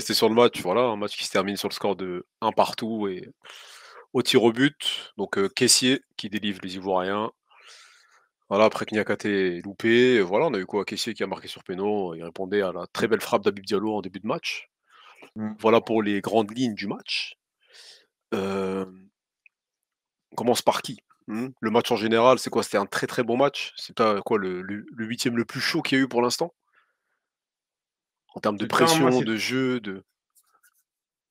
rester sur le match, voilà, un match qui se termine sur le score de 1 partout et au tir au but. Donc, Kessié qui délivre les Ivoiriens. Voilà, après que Niakhaté ait loupé, voilà, on a eu quoi? Kessié qui a marqué sur péno, il répondait à la très belle frappe d'Habib Diallo en début de match. Mmh. Voilà pour les grandes lignes du match. Hem, on commence par qui? Le match en général, c'est quoi? C'était un très, très bon match? C'est pas quoi le 8e le plus chaud qu'il y a eu pour l'instant? En termes de C'était un match, pression, de jeu, de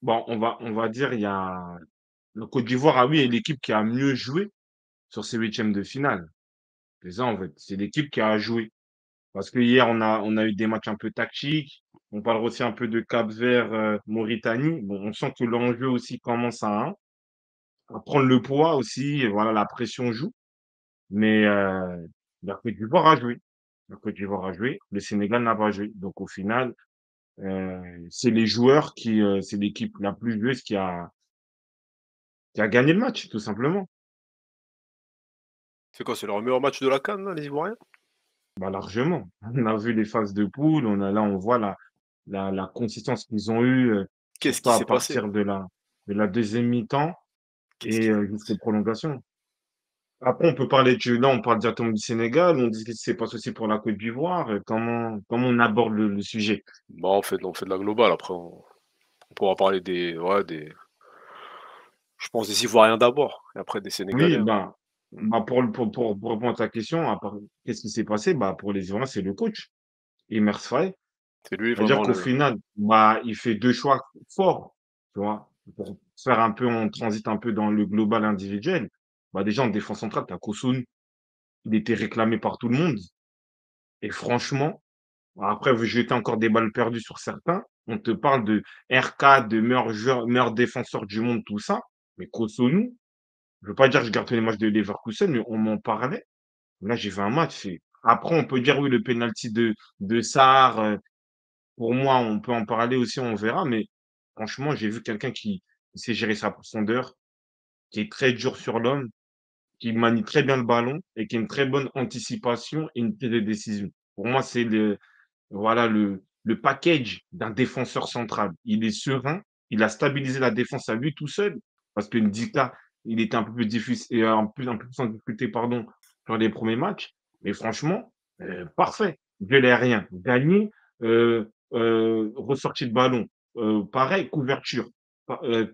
bon, on va dire, il y a le Côte d'Ivoire, ah oui, est l'équipe qui a mieux joué sur ces huitièmes de finale. C'est ça, en fait, c'est l'équipe qui a joué. Parce que hier, on a eu des matchs un peu tactiques. On parle aussi un peu de Cap-Vert, Mauritanie. Bon, on sent que l'enjeu aussi commence à prendre le poids aussi, et voilà, la pression joue. Mais la Côte d'Ivoire a joué. La Côte d'Ivoire a joué, le Sénégal n'a pas joué. Donc au final, c'est les joueurs c'est l'équipe la plus joueuse qui a gagné le match, tout simplement. c'est quoi? C'est leur meilleur match de la CAN là, les Ivoiriens? Bah, largement. On a vu les phases de poule, on voit la consistance qu'ils ont eue, Qu'est-ce surtout qui à s'est passé? partir de la deuxième mi-temps Qu'est-ce et qui s'est jusqu'aux passé? prolongations. Après, on peut parler là, on parle directement du Sénégal, on dit ce qui s'est passé aussi pour la Côte d'Ivoire, comment on aborde le sujet? Bah, on fait de la globale, après on pourra parler des ouais, des je pense des Ivoiriens d'abord et après des Oui, Sénégalais, hein. pour répondre à ta question, à part qu'est-ce qui s'est passé? Bah, pour les Ivoiriens, c'est le coach, Emer Faé. C'est lui C'est-à-dire vraiment qu'au le final, bah, il fait 2 choix forts, tu vois? Pour faire un peu on transite un peu dans le global individuel. Bah, déjà en défense centrale, tu as Kosoun, il était réclamé par tout le monde et franchement, après vous jetez encore des balles perdues sur certains, on te parle de RK, de meilleur défenseur du monde, tout ça, mais Kossounou, je veux pas dire que je garde tous les matchs de Leverkusen, mais on m'en parlait. Là, j'ai vu un match, c'est après on peut dire oui, le penalty de Sarr, pour moi, on peut en parler aussi, on verra, mais franchement, j'ai vu quelqu'un qui sait gérer sa profondeur, qui est très dur sur l'homme, qui manie très bien le ballon et qui a une très bonne anticipation et une prise de décision. Pour moi, c'est voilà le package d'un défenseur central. Il est serein, il a stabilisé la défense à lui tout seul, parce que Ndika, il était un peu plus difficile et un peu plus en difficulté, pardon, sur les premiers matchs. Mais franchement, parfait. Duel aérien, gagné, ressortie de ballon, pareil, couverture,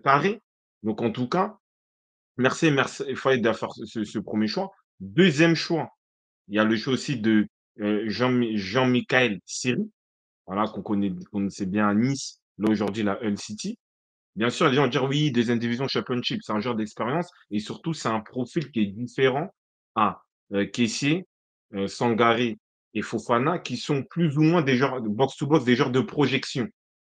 paré. Donc en tout cas, merci Fayed d'avoir fait ce 1er choix. Deuxième choix, il y a le choix aussi de, Jean-Michaël Seri, voilà, qu'on connaissait bien à Nice, là aujourd'hui la Hull City. Bien sûr, les gens vont dire: «Oui, deuxième division championship», c'est un joueur d'expérience et surtout c'est un profil qui est différent à, Kessié, Sangaré et Fofana qui sont plus ou moins des joueurs de box to box, des joueurs de projection,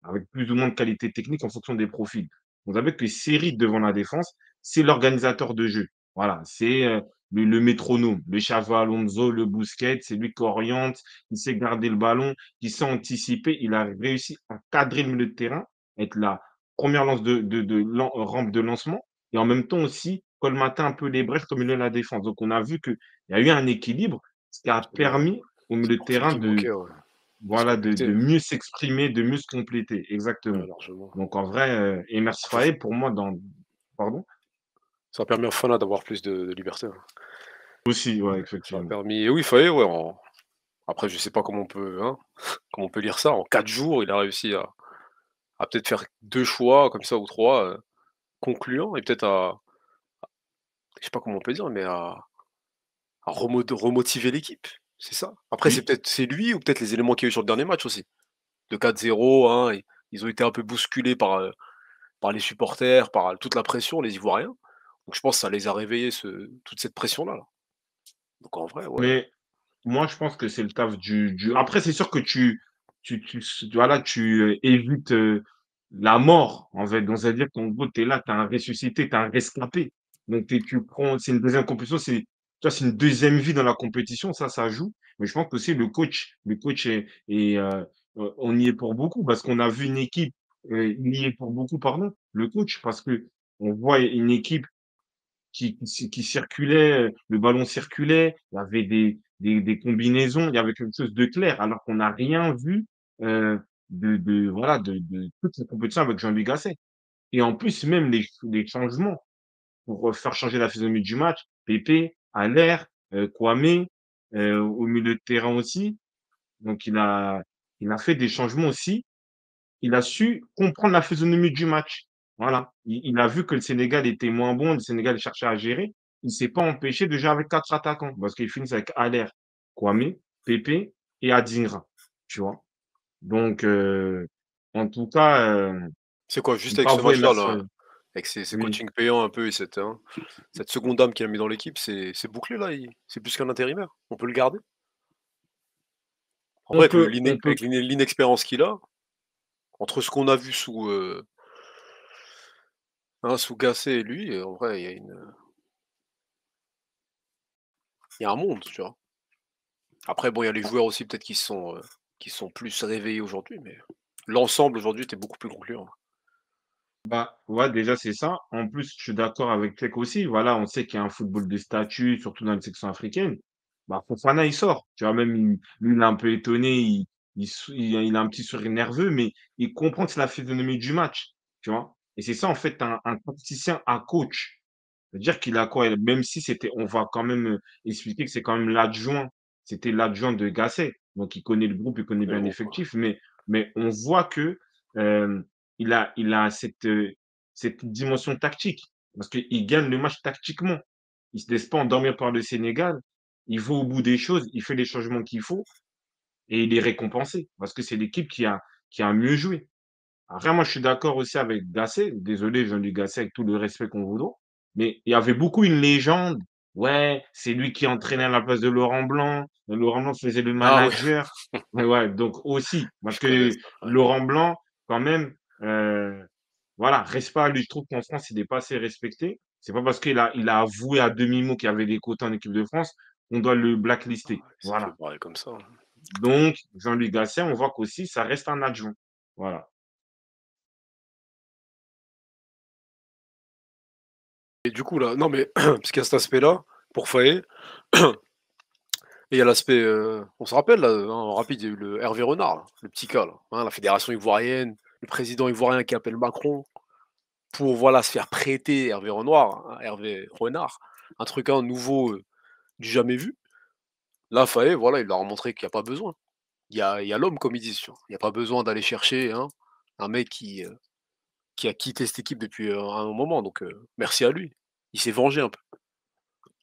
avec plus ou moins de qualité technique en fonction des profils. Vous savez que Seri devant la défense, c'est l'organisateur de jeu. Voilà, c'est, le métronome, le Xavi Alonso, le Busquets, c'est lui qui oriente, il sait garder le ballon, il sait anticiper. Il a réussi à cadrer le milieu de terrain, être la première lance rampe de lancement et en même temps aussi colmater un peu les brèches comme il est la défense. Donc on a vu qu'il y a eu un équilibre, ce qui a le permis au c'est le milieu de profil terrain qui de manquait, ouais, de se voilà, compléter, de mieux s'exprimer, de mieux se compléter. Exactement. ouais, largement. Donc en vrai, Emers Ça Faé pour moi dans pardon? ça a permis à Fofana d'avoir plus de liberté, ouais. Aussi, ouais, Ça a effectivement. permis et oui, Faé, ouais, en après je sais pas comment on peut, hein, comment on peut lire ça. En 4 jours, il a réussi à peut-être faire 2 choix comme ça ou 3 concluants et peut-être à je sais pas comment on peut dire, mais à remotiver l'équipe, c'est ça? Après Oui, c'est lui ou peut-être les éléments qu'il y a eu sur le dernier match aussi. De 4-0, hein, et ils ont été un peu bousculés par les supporters, par toute la pression, les Ivoiriens. Donc je pense que ça les a réveillés toute cette pression-là, là. Donc en vrai, ouais. mais moi je pense que c'est le taf du après c'est sûr que voilà, tu évites, la mort en fait. Donc c'est-à-dire qu'en gros, tu es là, tu es un ressuscité, tu es un rescapé. Donc tu prends c'est une deuxième compétition, tu vois, c'est une deuxième vie dans la compétition, ça joue. Mais je pense qu'aussi le coach on y est pour beaucoup parce qu'on a vu une équipe, il y est pour beaucoup, pardon, le coach, parce qu'on voit une équipe qui circulait, le ballon circulait, il y avait des combinaisons, il y avait quelque chose de clair, alors qu'on n'a rien vu, heu, voilà, de toutes ces compétitions avec Jean-Louis Gasset. Et en plus, même les changements pour, faire changer la physionomie du match, Pepe, Haller, Kwame, au milieu de terrain aussi. Donc il a fait des changements aussi. Il a su comprendre la physionomie du match. Voilà. Il a vu que le Sénégal était moins bon, le Sénégal cherchait à gérer. Il s'est pas empêché de jouer avec 4 attaquants parce qu'ils finissent avec Haller, Kwame, Pepe et Adingra, tu vois? Donc en tout cas, C'est quoi, juste faut avec pas ce vouer la match-là, se là, avec ces oui. coachings payants un peu et cette seconde dame qu'il a mis dans l'équipe, c'est bouclé là, il c'est plus qu'un intérimaire? On peut le garder? En vrai, On peut on peut avec l'inexpérience qu'il a, entre ce qu'on a vu sous, sous Gasset et lui, en vrai, il y a un monde, tu vois? Après bon, il y a les joueurs aussi peut-être qui sont plus réveillés aujourd'hui, mais l'ensemble aujourd'hui était beaucoup plus concluant. Bah, ouais, déjà, c'est ça. En plus, je suis d'accord avec Tchèque aussi. Voilà, on sait qu'il y a un football de statut, surtout dans les sections africaines. Bah, Fofana, il sort. Tu vois, même, lui, il est un peu étonné. Il a un petit sourire nerveux, mais il comprend que c'est la physionomie du match. Tu vois. Et c'est ça, en fait, un tacticien à coach. C'est-à-dire qu'il a quoi? Même si c'était, on va quand même expliquer que c'est quand même l'adjoint. C'était l'adjoint de Gasset. Donc, il connaît le groupe, il connaît Le bien groupe, quoi. l'effectif. Mais on voit que euh, il a cette dimension tactique. Parce qu'il gagne le match tactiquement. Il se laisse pas endormir par le Sénégal. Il va au bout des choses. Il fait les changements qu'il faut et il est récompensé. Parce que c'est l'équipe qui a mieux joué. Après, moi, je suis d'accord aussi avec Gasset. Désolé, Jean-Luc Gasset, avec tout le respect qu'on voudra. Mais il y avait beaucoup une légende. Ouais, c'est lui qui entraînait à la place de Laurent Blanc. Laurent Blanc faisait le Ah oui, manager. Mais ouais, donc aussi, parce je connais que ça, ouais. Laurent Blanc, quand même, voilà, reste pas à lui. Je trouve qu'en France, il n'est pas assez respecté. C'est pas parce qu'il a avoué à demi-mot qu'il y avait des quotas en équipe de France qu'on doit le blacklister. Il s'est fait Voilà. parler comme ça, hein. Donc, Jean-Luc Gasset, on voit qu'aussi, ça reste un adjoint. Voilà. Et du coup là non mais parce qu'il y a cet aspect-là, pour Faé, et il y a l'aspect, on se rappelle là, en rapide, il y a eu le Hervé Renard là, le petit cas là, la fédération ivoirienne, le président ivoirien qui appelle Macron pour voilà se faire prêter Hervé Renard, un truc, nouveau, du jamais vu. Là, Faé, voilà, il leur a montré qu'il y a pas besoin. Il y a l'homme comme ils disent, tu vois? Il y a pas besoin d'aller chercher, un mec qui a quitté cette équipe depuis, un moment donc merci à lui. Il s'est vengé un peu.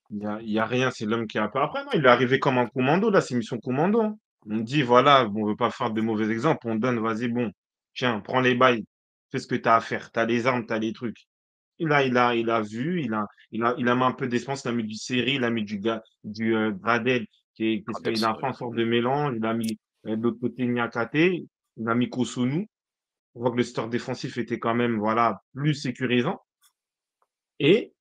Il y a rien, c'est l'homme qui a peur. Après, non, il est arrivé comme un commando, là, c'est mission commando, hein. On dit, voilà, bon, on veut pas faire de mauvais exemples, on donne, vas-y, bon, tiens, prends les bails, fais ce que tu as à faire, tu as les armes, tu as les trucs. Il a vu, il a mis un peu d'essence, il a mis du Seri, il a mis du Gradel, Gradel, il c'est a fait vrai. en sorte de mélange, il a mis de l'autre côté Niakate, il a mis Kosunu. On voit que le store défensif était quand même, voilà, plus sécurisant. Et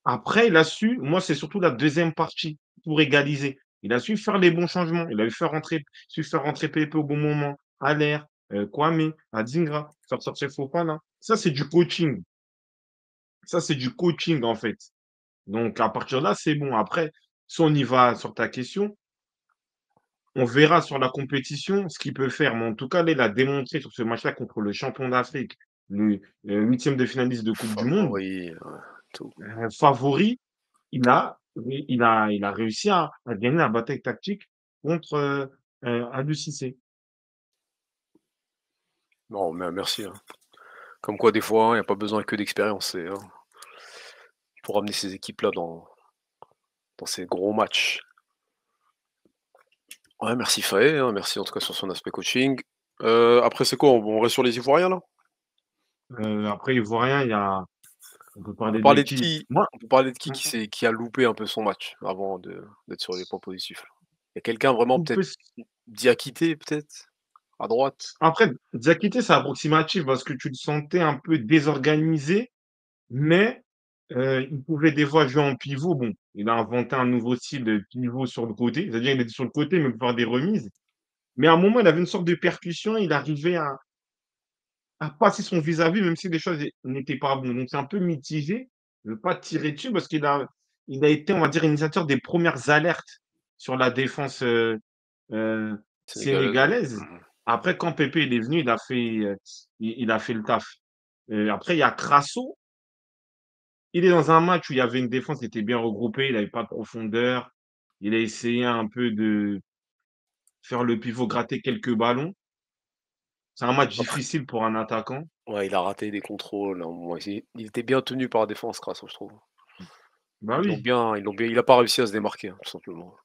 après, il a su, moi, c'est surtout la deuxième partie pour égaliser. Il a su faire les bons changements. Il a su faire rentrer Pepe au bon moment, Haller, Kwame, Adingra, faire sortir Fofana. Ça, c'est du coaching. Ça, c'est du coaching, en fait. Donc, à partir de là, c'est bon. Après, si on y va sur ta question, on verra sur la compétition ce qu'il peut faire. Mais en tout cas, là, il a démontré sur ce match-là contre le champion d'Afrique, le huitième de finaliste de Coupe du Monde, Favori, tout. favori. Il a réussi à gagner la bataille tactique contre, Aliou Cissé. Non, mais merci, hein. Comme quoi des fois, il y a pas besoin que d'expérience, pour ramener ces équipes-là dans ces gros matchs. Ouais, merci Faé, merci en tout cas sur son aspect coaching. Après c'est quoi? On reste sur les Ivoiriens là? Après ivoirien, on peut On peut parler de parler de qui? qui Moi, on peut parler de mmh qui a loupé un peu son match avant d'être sur les points positifs là? Il y a quelqu'un vraiment on peut peut-être s Diakité peut-être? À droite? après Diakité, c'est approximatif parce que tu le sentais un peu désorganisé, mais il pouvait des fois jouer en pivot. Bon, il a inventé un nouveau style de pivot sur le côté, c'est-à-dire il était sur le côté, mais pour faire des remises. Mais à un moment, il avait une sorte de percussion, il arrivait à passer son vis-à-vis, même si les choses n'étaient pas bon. Donc c'est un peu mitigé. Je ne veux pas tirer dessus parce qu'il a été, on va dire, initiateur des premières alertes sur la défense Sénégalaise, ouais. sénégalaise. Mmh. après quand Pepe il est venu, il a fait le taf. Après il y a Crasso, il est dans un match où il y avait une défense qui était bien regroupée, il avait pas de profondeur. Il a essayé un peu de faire le pivot, gratter quelques ballons. C'est un match Après difficile pour un attaquant. ouais, il a raté des contrôles, à un moment, il était bien tenu par la défense, Crasso, je trouve. Bah oui. Ils l'ont bien il a pas réussi à se démarquer, hein, tout simplement.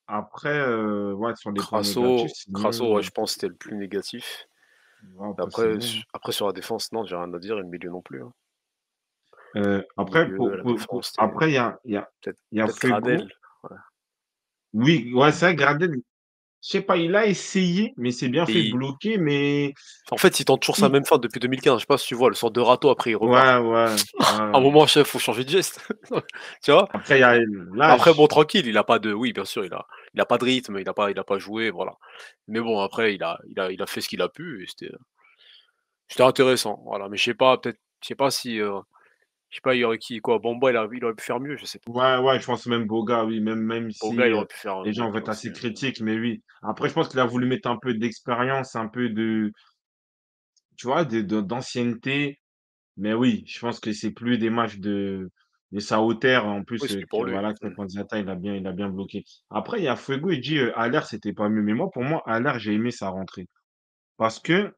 Après, ouais, sur les points négatifs, Crasso, ouais, sinon, je pense que c'était le plus négatif. ouais, après c'est Après bon, hein. après sur la défense, non, j'ai rien à dire et le milieu non plus, hein. Le Après milieu, la défense, c'était après peut-être il y a peut-être Gradel. Fego. Ouais. Oui, ouais, c'est vrai, Gradel, je sais pas, il a essayé, mais c'est bien fait Et bloquer, mais en fait, il tente toujours sa il même feinte depuis 2015. Je sais pas si tu vois, le sort de râteau, après il repart. ouais, ouais, À un ouais. moment, chef, faut changer de geste. Tu vois? Après il y a Après bon, l'âge. tranquille, il a pas de oui, bien sûr, il a pas de rythme, il a pas joué, voilà. Mais bon, après il a fait ce qu'il a pu et c'était intéressant, voilà. Mais je sais pas si, je sais pas, il y aurait qui quoi? Bamba, il aurait pu faire mieux, je sais pas. Ouais, ouais, je pense même Boga, oui, même Boga, si, il aurait pu faire les mieux gens vont que ça être aussi, assez hein. critiques, mais oui. Après, je pense qu'il a voulu mettre un peu d'expérience, un peu de tu vois, d'ancienneté. Mais oui, je pense que c'est plus des matchs de sa hauteur, en Oui, plus, c'est plus que pour lui. voilà, que Mmh. Conziata, il a bien bloqué. Après, il y a Fuego, il dit, Haller, c'était pas mieux. Mais moi, pour moi, Haller, j'ai aimé sa rentrée. Parce que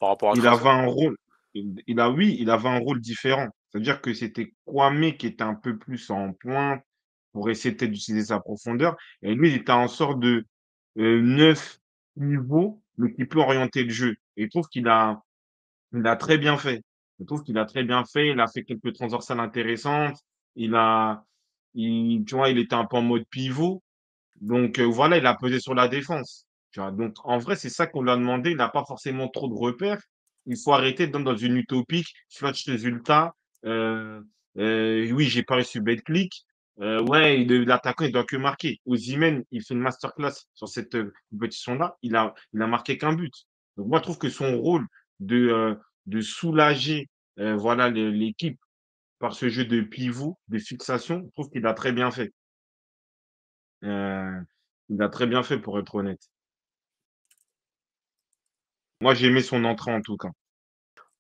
Par rapport à il avait Crasso? un rôle, oui, il avait un rôle différent. C'est-à-dire que c'était Kwame qui était un peu plus en pointe pour essayer peut-être d'utiliser sa profondeur et lui, il était en sorte de, 9 pivot, mais qui peut orienter le jeu et je trouve il a très bien fait. Je trouve qu'il a très bien fait, il a fait quelques transversales intéressantes, il a tu vois, il était un peu en mode pivot donc voilà, il a pesé sur la défense, tu vois? Donc en vrai, c'est ça qu'on lui a demandé. Il n'a pas forcément trop de repères. Il faut arrêter d'être dans une utopique, flash résultat, heu oui, j'ai pas reçu Betclic, ouais, l'attaquant, il doit que marquer. Osimhen, il fait une masterclass sur cette, compétition-là, il a marqué qu'un but. Donc moi, je trouve que son rôle de, de soulager, voilà, l'équipe par ce jeu de pivot, de fixation, je trouve qu'il a très bien fait. Heu, il a très bien fait pour être honnête. Moi, j'ai aimé son entrée en tout cas.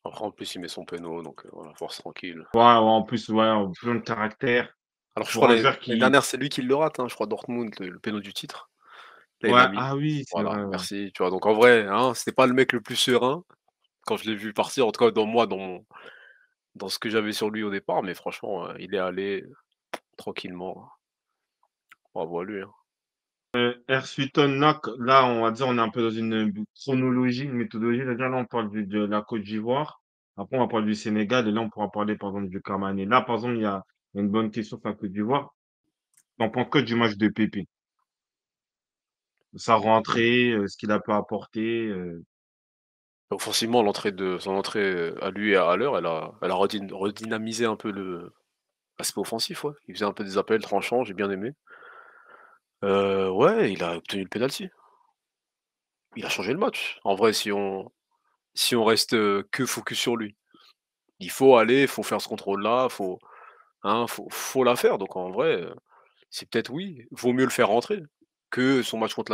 Après, en plus, il met son pénal, donc voilà, force tranquille. Ouais, ouais, en plus, ouais, plein de caractère Alors je pour crois un joueur l'année qui dernière, c'est lui qui le rate, hein, je crois Dortmund, le pénal du titre. Là, il l'a ouais, mis. ah oui, c'est Voilà, vrai, ouais. merci, tu vois? Donc en vrai, hein, c'était pas le mec le plus serein quand je l'ai vu partir, en tout cas dans ce que j'avais sur lui au départ, mais franchement, il est allé tranquillement. Bravo à lui, hein. Ersuton là, on va dire, on est un peu dans une, chronologie, une méthodologie. C'est-à-dire là, on parle de la Côte d'Ivoire. Après, on va parler du Sénégal et là, on pourra parler, par exemple, du Cameroun. Là, par exemple, il y a une bonne question sur la Côte d'Ivoire. Tu en penses quoi du match de Pépé? Sa rentrée, ce qu'il a pu apporter, Offensivement, son entrée, à lui et à Haller, elle a redynamisé un peu l'aspect offensif, ouais. Il faisait un peu des appels tranchants, j'ai bien aimé. Ouais, il a obtenu le penalty. Il a changé le match. En vrai, si on reste, que focus sur lui. Il faut aller, faut faire ce contrôle-là, faut la faire. Donc en vrai, c'est peut-être oui, vaut mieux le faire rentrer que son match contre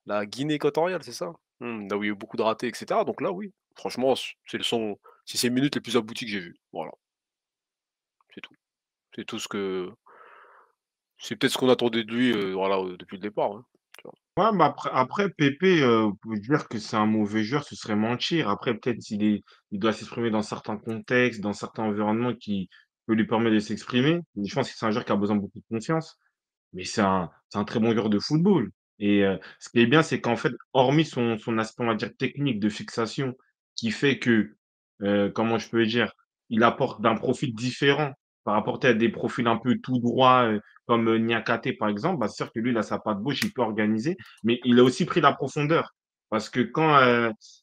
la Guinée équatoriale, c'est ça? Là où il y a eu beaucoup de ratés et cetera. Donc là, oui, franchement, c'est ses minutes les plus abouties que j'ai vues. Voilà, c'est tout. C'est tout ce que c'est peut-être ce qu'on attendait de lui, voilà, depuis le départ, hein, tu vois? ouais, bah, après Pépé, pour dire que c'est un mauvais joueur, ce serait mentir. Après, peut-être il doit s'exprimer dans certains contextes, dans certains environnements qui peut lui permettre de s'exprimer. Mais je pense que c'est un joueur qui a besoin de beaucoup de confiance. Mais c'est un très bon joueur de football et ce qui est bien, c'est qu'en fait, hormis son aspect, on va dire, technique de fixation qui fait que, comment je peux dire? Il apporte d'un profil différent par rapport à des profils un peu tout droits, comme, Niakhaté, par exemple. Bah, c'est sûr que lui, il a sa patte gauche, il peut organiser, mais il a aussi pris la profondeur parce que quand,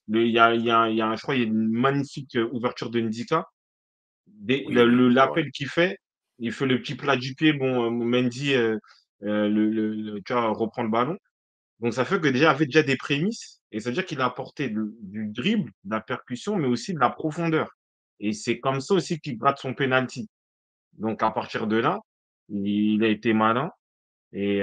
il y a un je crois, il y a une magnifique, ouverture de Ndika. Dès Oui, oui, c'est vrai. l'appel qu'il fait, il fait le petit plat du pied, bon, Mendy, tu vois, reprend le ballon. Donc ça fait que déjà, il avait déjà des prémices et ça veut dire qu'il a apporté du dribble, de la percussion, mais aussi de la profondeur et c'est comme ça aussi qu'il gratte son penalty. Donc à partir de là, il a été malin et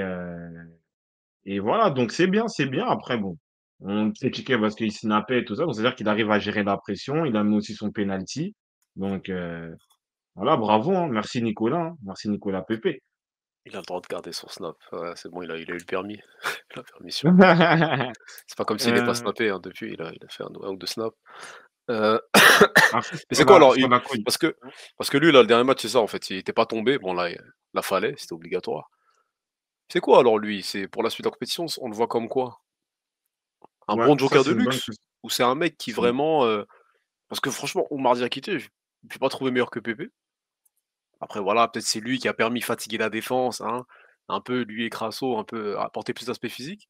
Et voilà, donc c'est bien, c'est bien. Après bon, on le critiquait parce qu'il snappait et tout ça, donc c'est-à-dire qu'il arrive à gérer la pression, il a mis aussi son penalty. Donc voilà, bravo, hein. Merci Nicolas, hein. Merci Nicolas Pepe. Il a le droit de garder son snap. Ouais, c'est bon, il a eu le permis, la permission. C'est pas comme s'il est pas Heu, snappé, hein, depuis, il a fait un ou 2 snaps. Heu, Après mais c'est quoi alors? sur la Côte Parce que parce que lui là, le dernier match, c'est ça en fait, il était pas tombé, bon là, là fallait, c'était obligatoire. C'est quoi alors lui? C'est pour la suite de la compétition, on le voit comme quoi? Un ouais, bon ça joker c'est de une bonne luxe? question. Ou c'est un mec qui C'est vraiment, parce que franchement, Oumar Diakité, je l'ai pas trouvé meilleur que Pépé. Après voilà, peut-être c'est lui qui a permis de fatiguer la défense, hein, un peu lui et Crasso, un peu apporter plus d'aspect physique.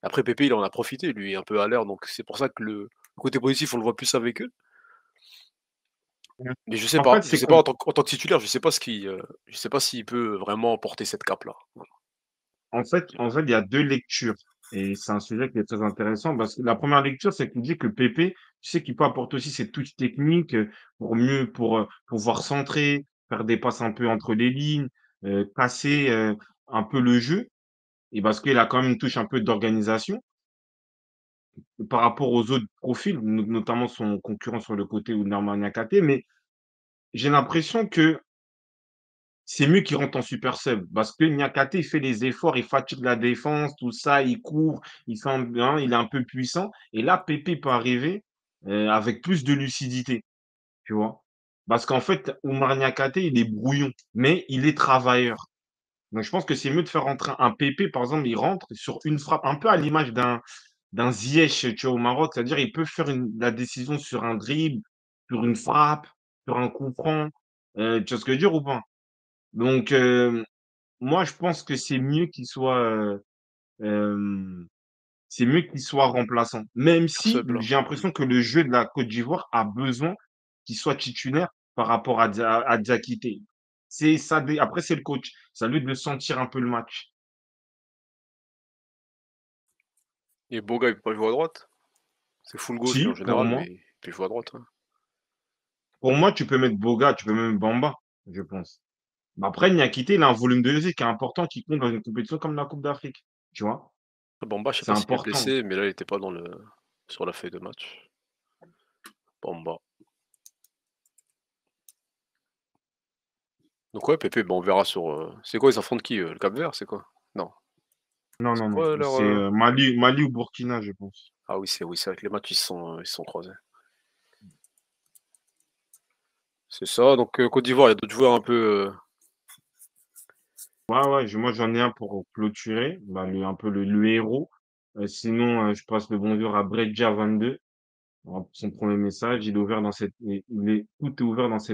Après Pépé, il en a profité, lui, un peu à l'air, donc c'est pour ça que le côté positif, on le voit plus avec eux. Mais en fait, je c'est sais pas com en tant que titulaire, je sais pas s'il peut vraiment porter cette cape-là. Voilà. en fait, il y a 2 lectures et c'est un sujet qui est très intéressant parce que la première lecture, c'est qu'il dit que Pépé, tu sais qu'il peut apporter aussi ses touches techniques, pour pouvoir centrer, faire des passes un peu entre les lignes, casser, un peu le jeu et parce qu'il a quand même une touche un peu d'organisation par rapport aux autres profils, notamment son concurrent sur le côté Ousmane Niakhaté, mais j'ai l'impression que c'est mieux qu'il rentre en super sub parce que Niakhaté, il fait les efforts, il fatigue la défense, tout ça, il court, il fait un il est un peu puissant et là, Pépé peut arriver, avec plus de lucidité, tu vois? Parce qu'en fait, Oumar Niakhaté, il est brouillon, mais il est travailleur. Donc je pense que c'est mieux de faire rentrer un Pépé, par exemple, il rentre sur une frappe, un peu à l'image d'un Ziyech, tu vois, au Maroc, c'est-à-dire il peut faire la décision sur un dribble, sur une frappe, sur un coup franc, tu vois ce que je veux dire ou pas? Donc moi, je pense que c'est mieux qu'il soit remplaçant. Même si Sub là. j'ai Mmh. l'impression que le jeu de la Côte d'Ivoire a besoin qu'il soit titulaire par rapport à Diakité. C'est ça dé après c'est le coach, c'est à lui de sentir un peu le match. Et Boga, il peut pas jouer à droite? C'est full gauche lui Si, en général, mais il peut jouer à droite, hein. pour moi, tu peux mettre Boga, tu peux même Bamba, je pense. Mais après Niakité, il a un volume de jeu qui est important, qui compte dans une compétition comme la Coupe d'Afrique, tu vois? Bamba, je sais C'est pas s'il est important. blessé, mais là, il était pas sur la feuille de match. Bamba. Donc ouais, Pépé, bah, on verra c'est quoi, ils affrontent qui, le Cap-Vert, c'est quoi? Non, Non, c'est non, quoi non, leur, c'est, Mali ou Burkina, je pense. ah oui, c'est vrai que les matchs, ils se sont croisés. C'est ça, donc Côte d'Ivoire, il y a d'autres joueurs un peu, Ouais, ouais, moi j'en ai un pour clôturer, bah, un peu le héros. Sinon, je passe le bonjour à Bredja22. Voilà pour son premier message. Tout est ouvert dans cette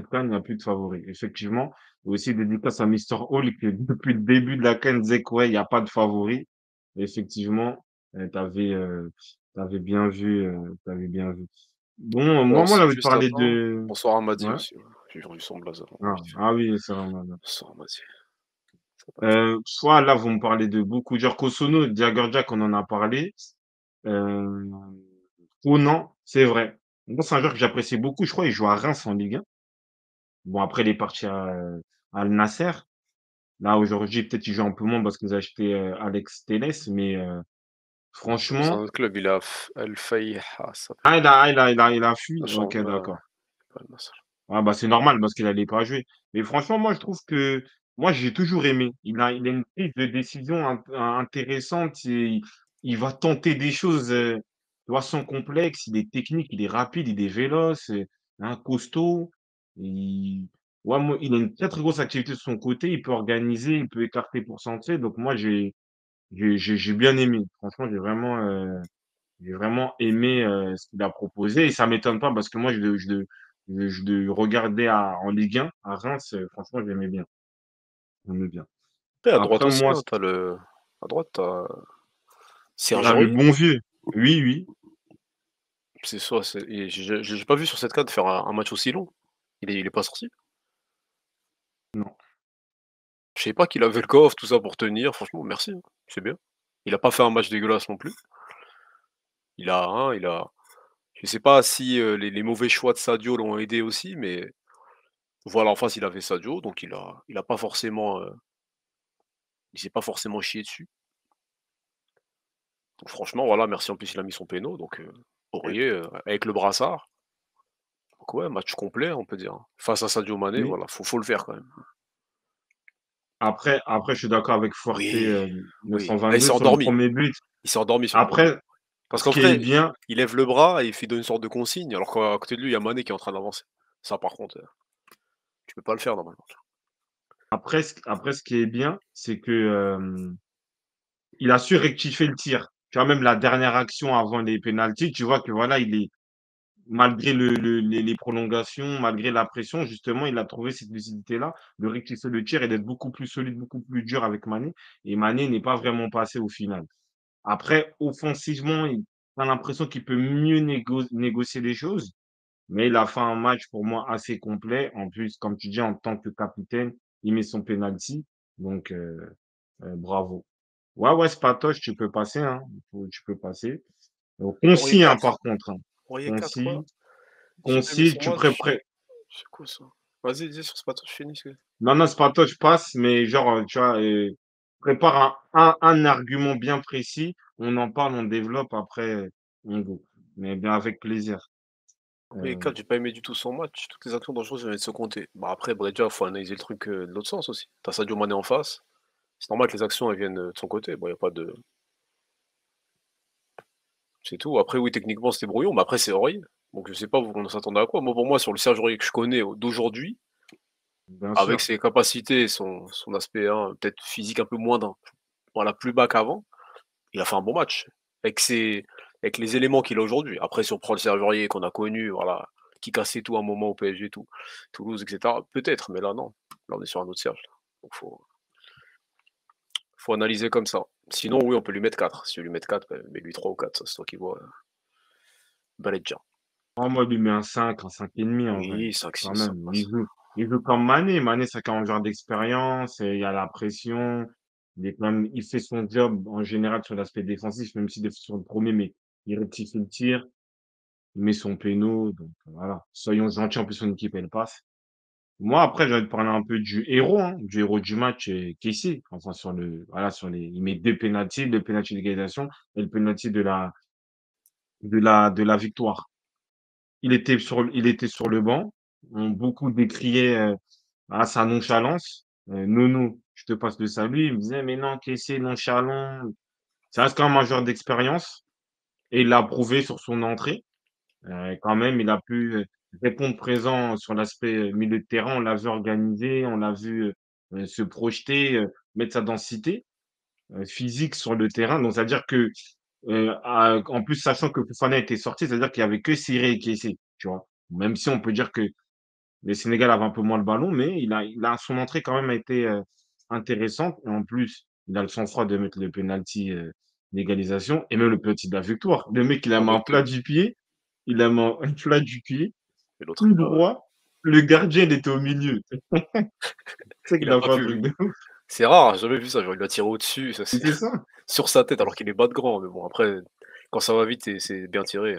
CAN, il n'y a plus de favoris. Effectivement, et aussi dédicace à Mister Hall qui depuis le début de la CAN disait que ouais, il n'y a pas de favoris. Effectivement, t'avais bien vu. Bon, moi moi aussi, j'ai envie de juste parler avant. de. Bonsoir Amadi Ouais. aussi, ouais. J'ai vu son blaze avant, Ah, vite fait. ah oui, c'est vrai. Bonsoir Amadi, sympathique. Soit là, vous me parlez de beaucoup. Genre Kosono, Jagger Jack, on en a parlé. Euh, Conan, c'est vrai. Moi, c'est un joueur que j'apprécie beaucoup. Je crois qu'il joue à Reims en Ligue 1. Bon, après, il est parti à Al Nasser. Là, aujourd'hui, peut-être il joue un peu moins parce qu'ils ont acheté Alex Telles. Mais Dans un franchement, autre club, il a El Fayha, ça s'appelle. ah, il a Ça fui. Ok, change, d'accord. pas le Nassr. Ah, bah, c'est normal parce qu'il allait pas jouer. Mais franchement, moi, je trouve que moi, j'ai toujours aimé. Il a une prise de décision intéressante. Il va tenter des choses, tu vois, sans complexe. Il est technique, il est rapide, il est véloce, costaud. Il ouais, moi, il a une très, très grosse activité de son côté. Il peut organiser, il peut écarter pour centrer. Donc moi, j'ai bien aimé. Franchement, j'ai vraiment aimé, ce qu'il a proposé et ça m'étonne pas parce que moi je le regardais en Ligue 1 à Reims, franchement j'aimais bien, j'aimais bien. Après à droite Après aussi, moi, hein, à droite, tu as Serge le Aurier. bon vieux, oui, oui, C'est ça, et j'ai pas vu sur cette carte faire un match aussi long. Il est pas sorti. non. Je savais pas qu'il avait le coffre, tout ça pour tenir. Franchement, merci, hein, c'est bien. Il a pas fait un match dégueulasse non plus. Il a je sais pas si, les mauvais choix de Sadio l'ont aidé aussi, mais voilà, en face, il avait Sadio, donc il a pas forcément, il s'est pas forcément chié dessus. Donc franchement, voilà, merci en plus il a mis son péno, donc Et Aurier, avec le brassard. Donc ouais, match complet, on peut dire, hein. Face à Sadio Mané, oui, voilà, faut le faire quand même. après je suis d'accord avec Forte, Oui, oui. Ah, il 922 s'est sur le endormi. premier but. Il s'est endormi sur le premier but. Après, Parce ce qu'en qui est vrai, bien il lève le bras et il fait donne une sorte de consigne, alors qu'à côté de lui, il y a Mané qui est en train d'avancer. Ça par contre, tu peux pas le faire normalement. après ce qui est bien, c'est que, il a su rectifier le tir. Tu vois, même la dernière action avant les pénaltys, tu vois que voilà, il est malgré les prolongations, malgré la pression, justement, il a trouvé cette lucidité-là de rectifier le tir et d'être beaucoup plus solide, beaucoup plus dur avec Mané et Mané n'est pas vraiment passé au final. Après, offensivement, il tu as l'impression qu'il peut mieux négocier les choses, mais il a fait un match pour moi assez complet. En plus, comme tu dis, en tant que capitaine, il met son penalty, donc bravo. Ouais, ouais, Spatoche, tu peux passer, hein, tu peux passer. Aurier Concis, hein, 4. par contre, hein. Aurier 4 quoi? Concis, J'ai pas aimé concis, son tu match. pré C'est quoi ça? Vas-y, dis sur ce bateau, je finis. non, non, Spatoche passe, mais genre, tu vois, prépare un argument bien précis, on en parle, on développe, après, on go. Mais bien avec plaisir. Oui, Heu, 4, j'ai pas aimé du tout son match. Toutes les actions dangereuses viennent de se compter. Bah après, Bredja, faut analyser le truc de l'autre sens aussi. T'as Sadio Mané en face. C'est normal que les actions elles viennent de son côté. Bon, y a pas de. C'est tout. Après, oui, techniquement, c'était brouillon, mais après, c'est Aurier. Donc je sais pas, on s'attendait à quoi. Moi, pour moi, sur le Serge Aurier que je connais d'aujourd'hui, bien avec sûr. ses capacités, son aspect hein, peut-être physique un peu moindre, voilà, plus bas qu'avant, il a fait un bon match. Avec ses, avec les éléments qu'il a aujourd'hui. Après, si on prend le Serge Aurier qu'on a connu, voilà, qui cassait tout à un moment au PSG, tout, Toulouse, etc. Peut-être, mais là, non. Là, on est sur un autre Serge. Donc, faut analyser comme ça. Sinon, oui, on peut lui mettre 4. Si tu veux lui mettre 4, ben, mets-lui 3 ou 4, ça, c'est toi qui vois. Baledja. Oh, moi, je lui mets un 5 et demi en vrai, Oui, 5 quand 6 ça même. passe. Il joue comme Mané. Mané, c'est quand même un joueur d'expérience et il y a la pression. Il est quand même il fait son job en général sur l'aspect défensif, même si des sur le premier mais il rectifie le tir, il met son péno, donc voilà. Soyons gentils, en plus son équipe, elle passe. Moi, après, j'ai envie de parler un peu du héros, hein, du héros du match, Kessie. Enfin, sur le voilà, sur les il met 2 pénaltys, 2 pénaltys d'égalisation et le penalty de la victoire. Il était sur le banc. On beaucoup décrié sa nonchalance. «Nono, je te passe le salut». Il me disait: «Mais non, Kessie nonchalant». Ça reste quand même un joueur d'expérience et il l'a prouvé sur son entrée. Quand même, il a pu, répondre présent sur l'aspect, milieu de terrain. On l'a vu organiser, on l'a vu, se projeter, mettre sa densité, physique sur le terrain. Donc c'est-à-dire que, en plus, sachant que Fofana était sorti, c'est-à-dire qu'il y avait que Siré et Kessé, tu vois? Même si on peut dire que le Sénégal avait un peu moins le ballon, mais son entrée quand même a été, intéressante et en plus, il a le sang-froid de mettre le penalty, d'égalisation et même le penalty de la victoire. Le mec, il a mis un Avec plat du pied, il a mis un plat du pied, et l'autre, tout droit, le gardien, il était au milieu. Tu sais il qu'il a a pas fait un pu. truc de ouf. C'est rare, j'ai jamais vu ça. Genre, il l'a tiré au-dessus, ça Mais c'est c'est ça. sur sa tête alors qu'il est bas de grand. Mais bon, après, quand ça va vite et c'est bien tiré,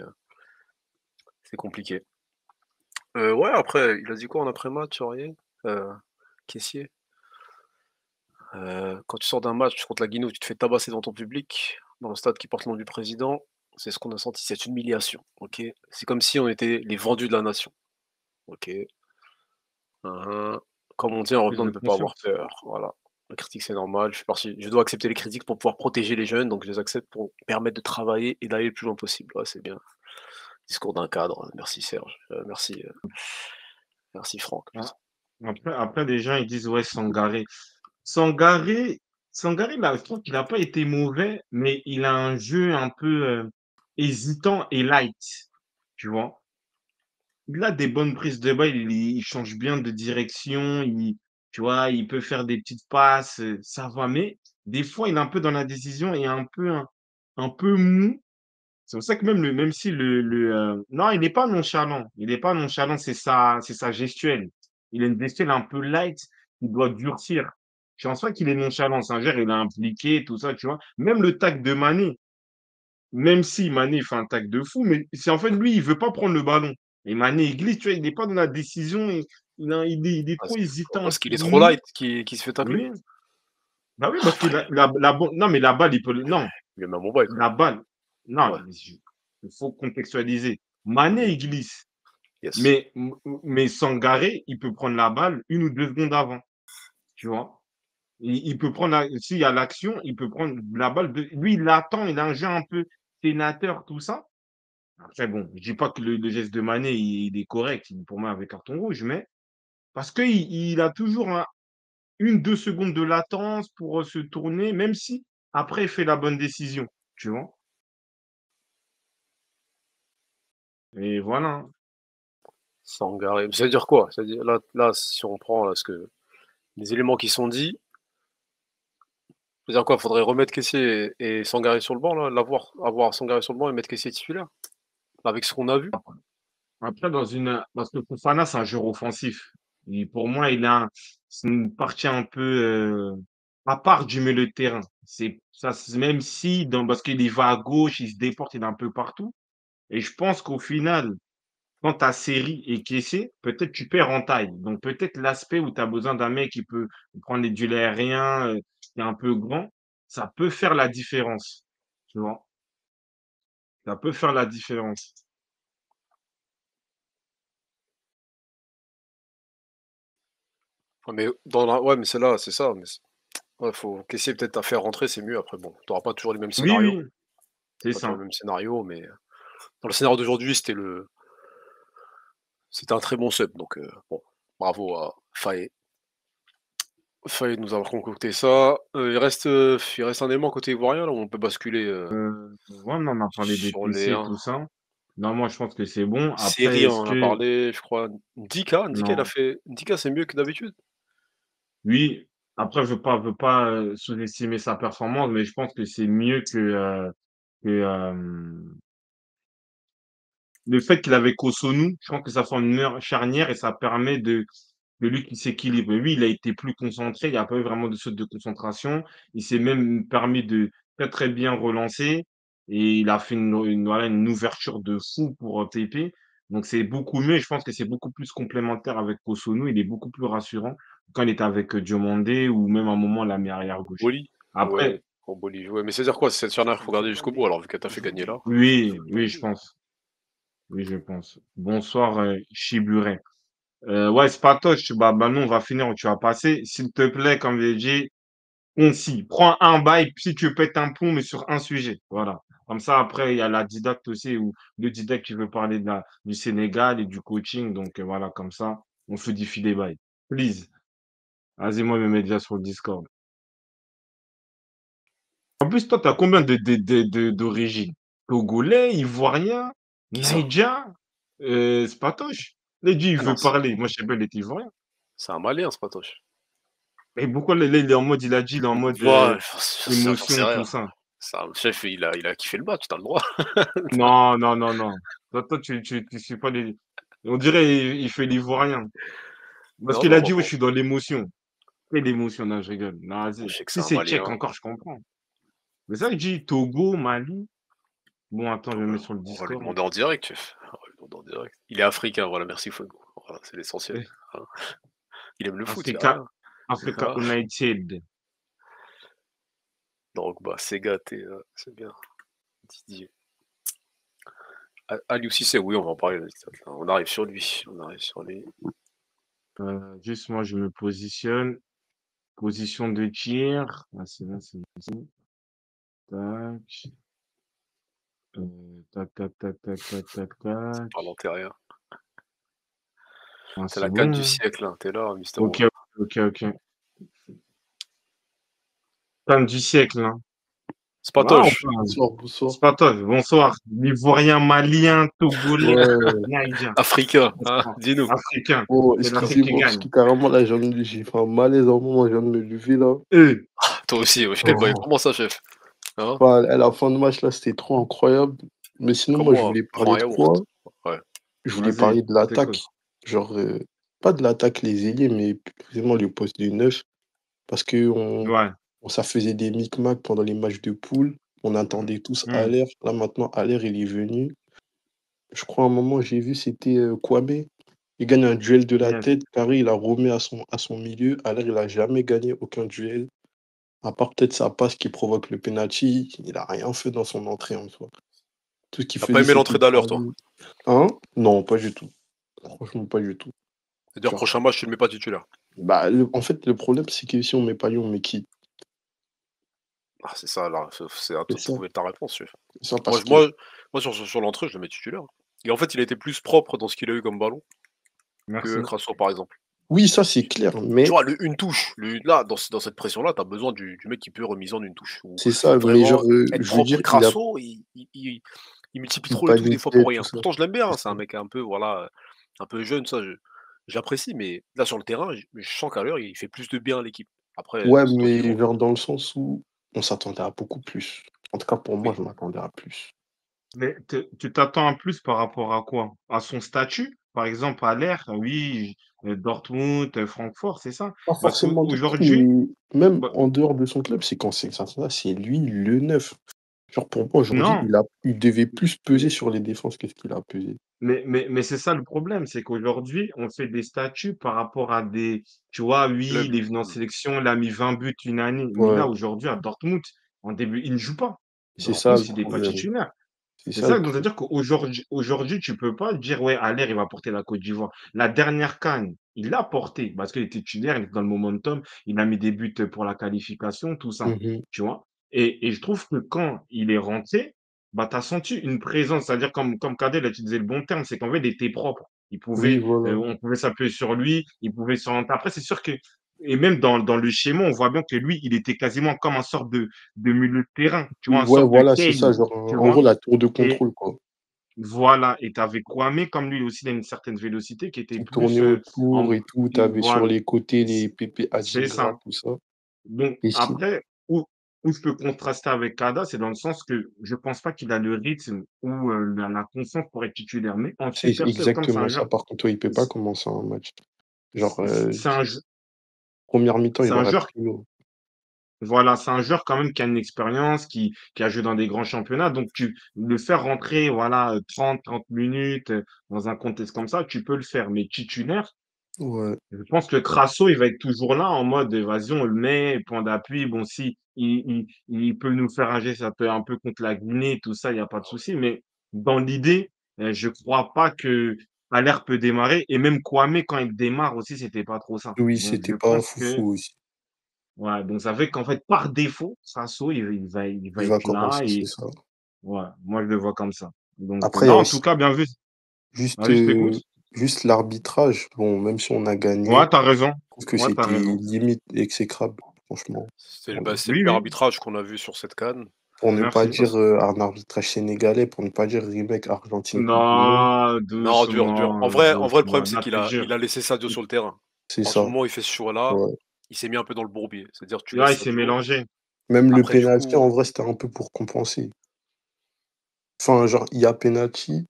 c'est compliqué. Ouais, après, il a dit quoi en après-match, Aurier? Heu, Caissier? Quand tu sors d'un match contre la Guinée où tu te fais tabasser dans ton public, dans le stade qui porte le nom du président, c'est ce qu'on a senti, c'est une humiliation, OK? C'est comme si on était les vendus de la nation, OK? Hein, hein. Comme on dit, un Prise revenant de ne peut pas avoir conscience. peur, voilà. La critique, c'est normal, je dois accepter les critiques pour pouvoir protéger les jeunes, donc je les accepte pour permettre de travailler et d'aller le plus loin possible. Ouais, c'est bien. Discours d'un cadre, merci Serge, merci Franck. Ah, après les gens, ils disent: «Ouais, Sangaré». Sangaré Sangaré, là, je trouve qu'il a pas été mauvais, mais il a un jeu un peu, hésitant et light, tu vois? Il a des bonnes prises de balles, il change bien de direction, tu vois, il peut faire des petites passes, ça va, mais des fois, il est un peu dans la décision et un peu mou. C'est pour ça que même si non, il n'est pas nonchalant, il est pas nonchalant, c'est sa gestuelle. Il a une gestuelle un peu light, il doit durcir. Je pense pas qu'il est nonchalant, c'est un genre, il est impliqué, tout ça, tu vois? Même le tacle de Mané, même si Mané fait un tacle de fou, mais c'est en fait, lui, il veut pas prendre le ballon et Mané, il glisse, tu vois? Il est pas dans la décision et il est trop hésitant, Parce qu'il est trop mou. light, qu'il se fait tacler? Oui, bah oui, parce que la non, mais la balle, il peut non. Il lui met un bon bail quand La même. balle non, Ouais, mais il faut contextualiser. Mané, il glisse, yes. mais Sangaré, il peut prendre la balle 1 ou 2 secondes avant, tu vois? Il peut prendre la s'il y a l'action, il peut prendre la balle de lui, il attend, il a un jeu un peu sénateur, tout ça. Après bon, je dis pas que le geste de Mané, il est correct, pour moi avec carton rouge, mais parce qu'il a toujours 1, 2 secondes de latence pour, se tourner, même si après il fait la bonne décision, tu vois? Et voilà, hein. Sangaré. Ça veut dire quoi? Ça veut dire là, si on prend, ce que les éléments qui sont dits, ça veut dire quoi? Faudrait remettre Kessié et Sangaré sur le banc là? Avoir Sangaré sur le banc et mettre Kessié titulaire? Avec ce qu'on a vu? Après parce que Fofana, c'est un joueur offensif et pour moi, c'est une partie un peu, à part du milieu de terrain. C'est ça même si parce qu'il y va à gauche, il se déporte, il est un peu partout et je pense qu'au final, quand tu as Seri et Kessié, peut-être tu perds en taille. Donc peut-être l'aspect où tu as besoin d'un mec qui peut prendre les duels aériens, qui est un peu grand, ça peut faire la différence, tu vois? Ça peut faire la différence. Ouais, mais dans la ouais, mais c'est là, c'est ça, mais ouais, faut Kessié peut-être à faire rentrer, c'est mieux après bon, tu auras pas toujours les mêmes Oui, scénarios, oui, c'est pas toujours ça. les mêmes scénarios, mais dans le scénario d'aujourd'hui, c'était un très bon sub donc bon, bravo à Faé. Faé de nous avoir concocté ça. Il reste un élément côté ivoirien là où on peut basculer, Ouais, on en a parlé des sur les PC, tout ça. Non, moi, je pense que c'est bon. Après, séries, on est-ce en a que parlé, je crois. Ndika, il a non, fait Ndika, c'est mieux que d'habitude? oui, après, je veux pas, sous-estimer sa performance, mais je pense que c'est mieux que, le fait qu'il avait Cotonou, je pense que ça forme une meilleure charnière et ça permet de lui qui s'équilibre. Lui, il a été plus concentré, il n'y a pas eu vraiment de saute de concentration. Il s'est même permis de très, très bien relancer et il a fait voilà, une ouverture de fou pour, TP. Donc c'est beaucoup mieux et je pense que c'est beaucoup plus complémentaire avec Cotonou. Il est beaucoup plus rassurant quand il était avec, Diomandé ou même à un moment, l'a mis arrière gauche. Boli? Ouais, Après pour Boli, ouais, mais c'est-à-dire quoi? C'est cette charnière, il faut garder jusqu'au bout alors vu qu'elle t'a fait gagner là? oui, oui, je pense. Oui, je pense. Bonsoir, Chiburet. Ouais, Spatoche, bah, nous, on va finir, tu vas passer. S'il te plaît, comme j'ai dit, concis. Prends un bail, si tu pètes un pont, mais sur un sujet. Voilà. Comme ça, après, il y a la didacte aussi, ou le didacte qui veut parler du Sénégal et du coaching. Donc, voilà, comme ça, on fluidifie les bails. Please. Vas-y, moi, me mets déjà sur le Discord. En plus, toi, tu as combien d'origine? Togolais, Ivoirien, Qui ça? Naïdja, Spatoche? Il dit, il Ah non, veut parler. Moi, je sais pas, il est Ivoirien. c'est un malien ce Patoche. Et pourquoi là, il est en mode, il a dit, il est en mode Ouais, j'en sais émotion, tout rien. ça. C'est un chef, il a kiffé le match, tu as le droit. Non, non, non, non. Toi, tu suis pas les. On dirait il fait l'ivoirien. Parce Non, qu'il a non, dit, oui, je bon, suis dans l'émotion. Quelle l'émotion? Non, je rigole. Non, je vas-y. sais que c'est Si un c'est tchèque, malien. encore, je comprends. Mais ça, il dit Togo, Mali. Bon, attends, je Attends, vais mettre sur le on va lui Discord. demander en direct, chef. On va lui demander en direct. Il est africain, voilà, merci Fogou. Voilà, c'est l'essentiel, Eh, hein. Il aime le foot, il y a Africa, rien. Africa Ah, United. donc bah, c'est gâté, c'est bien. Didier. Aliou Cissé, oui, on va en parler là, on arrive sur lui, on arrive sur les Juste moi, je me positionne. Position de tir. Ah, c'est là, c'est ici. Tac. Tac, tac, tac, tac, tac, tac, tac. parlementaires. Ah, C'est c'est la CAN du bon, hein. siècle, hein, tu là, Mister Ok, Mo. ok, ok. Femme du siècle, hein. Ah, on Spatoche, parle. Bonsoir, bonsoir. C'est pas toi, bonsoir. Ivoirien, Malien, Togolais, Ouais, Naïdja. africain, hein, Bonsoir. dis-nous. Africain. oh, C'est l'Afrique qui excusez-moi, parce gagne. que carrément, là, j'ai fait un malaise à un moment, je viens de me lever, là. Eux. Toi aussi, wesh, Oh. comment ça, chef? Hein? Enfin, à la fin de match, là, c'était trop incroyable. Mais sinon, moi, je Comment, voulais prends parler un de yaourt. quoi? Ouais. Je voulais Vas-y, parler de on t'écoute. l'attaque. Genre, pas de l'attaque, les ailiers, mais plus précisément le poste de 9. Parce que Ouais. ça faisait des micmacs pendant les matchs de poule. On attendait tous Hmm. Haller. Là, maintenant, Haller, il est venu. Je crois à un moment, j'ai vu, c'était Kwame. Il gagne un duel de la Yes. tête. Carré, il a remis à son milieu. Haller, il a jamais gagné aucun duel. À part peut-être sa passe qui provoque le penalty, il a rien fait dans son entrée en soi. Tout ce qu'il T'as pas faisait, aimé c'était l'entrée d'Haller, toi? parler. Hein? Non, pas du tout. Franchement, pas du tout. C'est-à-dire, Genre, prochain match, tu le mets pas titulaire. bah, en fait, le problème, c'est que si on met pas Lyon, on met qui? Ah, c'est ça, là, c'est à C'est toi de ça. trouver ta réponse, chef. C'est ça, Moi, parce je- que moi, moi sur l'entrée, je le mets titulaire. Et en fait, il a été plus propre dans ce qu'il a eu comme ballon que Merci. Crasso, par exemple. oui, ça, c'est clair, Tu mais vois, une touche, là, dans cette pression-là, t'as besoin du mec qui peut remiser en une touche. Ou c'est ça. Mais genre, vraiment être je veux propre. dire, il a Crasso, il multiplie il trop les touches des fois paniquait, pour tout rien. ça. Pourtant, je l'aime bien, hein, C'est c'est ça. un mec un peu, voilà, un peu jeune, ça, j'apprécie, mais là, sur le terrain, je sens qu'à l'heure, il fait plus de bien à l'équipe. Après, Ouais, c'est toi qui mais vois. genre dans le sens où on s'attendait à beaucoup plus. En tout cas, pour moi, Oui. je m'attendais à plus. Mais tu t'attends à plus par rapport à quoi? À son statut? Par exemple, à l'air, oui, Dortmund, Francfort, c'est ça? Pas Parce forcément Dortmund, qu'aujourd'hui, mais même bah, en dehors de son club, c'est quand c'est ça, c'est lui le neuf. Genre pour moi, aujourd'hui, non. il devait plus peser sur les défenses que ce qu'il a pesé. Mais c'est ça le problème, c'est qu'aujourd'hui, on fait des statuts par rapport à des, tu vois, oui, Club. il est venu en Mmh. sélection, il a mis 20 buts une année. Mais Ouais, là, aujourd'hui, à Dortmund, en début, il ne joue pas. c'est ça Dortmund, le il n'est pas problème. titulaire. C'est C'est ça le ça, donc truc. c'est-à-dire qu'aujourd'hui, tu peux pas dire, ouais, Aller, il va porter la Côte d'Ivoire. La dernière CAN, il l'a porté parce qu'il était titulaire, il était dans le momentum, il a mis des buts pour la qualification, tout ça, Mhm. tu vois. Et je trouve que quand il est rentré, bah, tu as senti une présence, c'est-à-dire comme Kader a utilisé le bon terme, c'est qu'en fait, il était propre. Oui, voilà. On pouvait s'appuyer sur lui, il pouvait s'orienter. Après, c'est sûr que, et même dans le schéma, on voit bien que lui, il était quasiment comme un sorte de milieu de terrain, tu vois, une Ouais, sorte de voilà, c'est ça. Kane, Genre, tu en gros, vois. la tour de Et contrôle, quoi. voilà, et tu avais Kwame, comme lui aussi, il a une certaine vélocité qui était Qui plus tournait autour en et tout. T'avais sur voilà, les côtés les c pépés c'est Adingra, ça. tout ça. Donc Et si, après, où je peux contraster avec Kada, c'est dans le sens que je pense pas qu'il a le rythme ou la confiance pour être titulaire. Mais c'est ensuite, perso, comme c'est exactement un ça. joueur Par contre, ouais, il peut pas c commencer un match. Genre, c'est un jou première mi-temps, c'est il un aurait joueur pris l'eau. voilà, c'est un joueur quand même qui a une expérience, qui a joué dans des grands championnats. Donc le faire rentrer, voilà, 30 minutes, dans un contexte comme ça, tu peux le faire. Mais titulaire, Ouais, je pense que Crasso, il va être toujours là en mode, vas-y, on le met, point d'appui. Bon, si il peut nous faire un geste un peu contre la Guinée, tout ça, il y a pas de Ah oui. souci. Mais dans l'idée, je crois pas que Haller peut démarrer. Et même Kwame, quand il démarre aussi, c'était pas trop ça. oui, Donc, c'était je pas pense que, foufou aussi. ouais, donc ça fait qu'en fait, par défaut, Crasso, il va Il va être là. commencer, c'est Et ça. ouais, moi, je le vois comme ça. Donc, Après, il y non, a en tout aussi cas, bien vu. juste, Vas-y, je t'écoute. juste l'arbitrage. Bon, même si on a gagné, Ouais, t'as raison. je trouve que Ouais, t'as c'était raison. limite exécrable, franchement. C'est le Oui, pire oui, arbitrage qu'on a vu sur cette CAN. Pour ne pas merci. dire un arbitrage sénégalais, pour ne pas dire remake Argentine Coupe du Monde. Non, Non, dur, dur. doucement, En vrai, le problème, doucement. c'est Là, qu'il tu a, dur. il a laissé Sadio sur le terrain. C'est En ce ça. moment, il fait ce choix-là. Ouais. Il s'est mis un peu dans le bourbier. C'est-à-dire, tu laisses Là, il s'est Sadio. mélangé. Même le Après, du penalty, coup, en vrai, c'était un peu pour compenser. Enfin, genre, il y a penalty,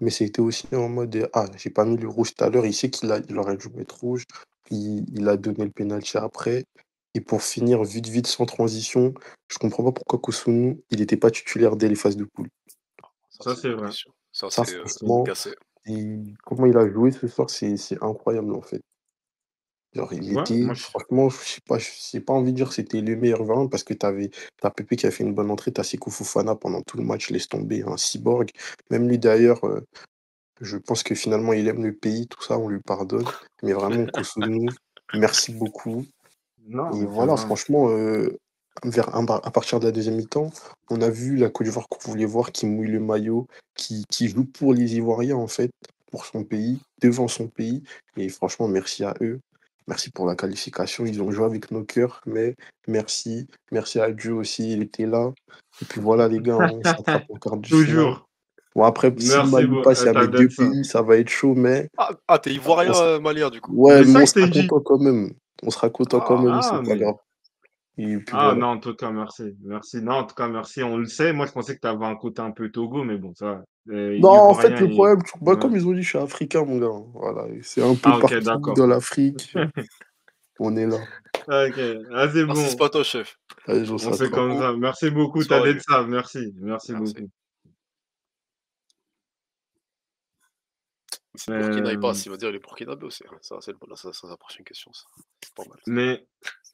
mais c'était aussi en mode ah, j'ai pas mis le rouge tout à l'heure. Il sait il aurait dû mettre rouge. Il a donné le penalty après. Et pour finir, vite, vite, sans transition, je comprends pas pourquoi Kosunu, il n'était pas titulaire dès les phases de poule. ça, Ça, c'est une c'est bonne vrai. question. Ça, Ça, C'est franchement, Cassé. comment il a joué ce soir, c'est incroyable, en fait. Genre, il ouais, était franchement, je sais pas, j'ai pas envie de dire que c'était le meilleur variant parce que t'as Pepe qui a fait une bonne entrée, t'as Sékou Fofana pendant tout le match, laisse tomber, un cyborg. Même lui d'ailleurs, je pense que finalement il aime le pays, tout ça, on lui pardonne. Mais vraiment, Kosunu, merci beaucoup. non, Et mais c'est voilà, vrai. franchement, à partir de la deuxième mi-temps, on a vu la Côte d'Ivoire qu'on voulait voir, qui mouille le maillot, qui joue pour les Ivoiriens, en fait, pour son pays, devant son pays. Et franchement, merci à eux. Merci pour la qualification. Ils ont joué avec nos cœurs, mais merci. Merci à Dieu aussi, il était là. Et puis voilà, les gars, on s'attrape en quart de finale. Toujours. Bon, après, si le Merci Mali beaucoup. passe, il y avait deux T'inquiète ça. pays, ça va être chaud, mais T'es on ivoirien, s- malien, du coup. ouais, C'est mais ça on que je t'ai sera dit. content quand même. On sera content quand même, c'est Ah, pas mais. grave. Et puis Ah, voilà. non, en tout cas, merci. Merci. Non, en tout cas, merci. On le sait. Moi, je pensais que tu avais un côté un peu Togo, mais bon, ça, Non, en fait, Ivoirien le et. problème, bah, Ouais. comme ils ont dit, je suis africain, mon gars. Voilà, c'est un peu Ah, ok, partout d'accord. dans l'Afrique. On est là. Ok. Ah, c'est Merci, bon. Spato, chef. Allez, on On fait Merci s'attrape. comme beaucoup. ça. Merci Bonne beaucoup, soirée. t'as ça. Merci. Merci Merci. beaucoup. C'est Burkina, il Euh, passe. Il va dire les Burkinabés aussi, hein. Ça, c'est la prochaine question, ça. C'est pas mal. mais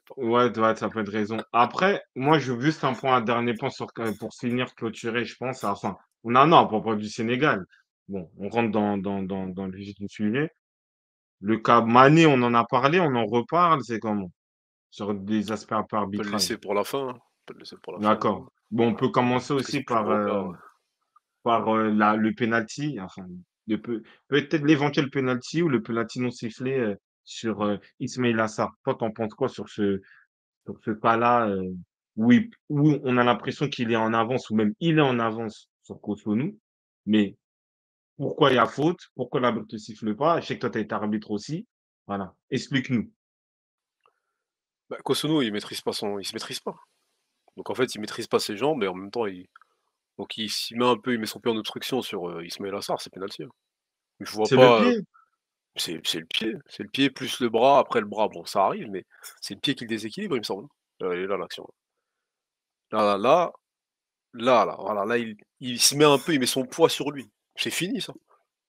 pas. Ouais, ça peut être raison. Après, moi, je veux juste un dernier point sur, pour finir, clôturer, je pense. Enfin, on a non, à propos du Sénégal. Bon, on rentre dans le vif du sujet. Le cas Mané, on en a parlé, on en reparle, c'est comment? Sur des aspects un peu On peut le laisser arbitrage. pour la fin, hein. On peut le laisser pour la fin, D'accord. Bon, on voilà, peut commencer parce que c'est aussi le plus gros cas, ouais. par le penalty, enfin, peut-être l'éventuel penalty ou le penalty non sifflé sur Ismaïla Assar. Toi, t'en penses quoi sur ce cas-là où on a l'impression qu'il est en avance ou même il est en avance sur Cotonou, mais pourquoi il y a faute? Pourquoi l'arbitre ne siffle pas? Je sais que toi, tu as été arbitre aussi. Voilà, explique-nous. Bah, Kosono, il se maîtrise pas. Donc en fait, il maîtrise pas ses jambes et en même temps, il s'y met un peu, il met son pied en obstruction sur, Ismaïla Sarr, c'est penalty, hein. Je vois C'est le pas, pied? c'est le pied plus le bras. Après le bras, bon, ça arrive, mais c'est le pied qui le déséquilibre, il me semble. Elle est là l'action. Là, là, là, voilà, là, il se met un peu, il met son poids sur lui. C'est fini ça.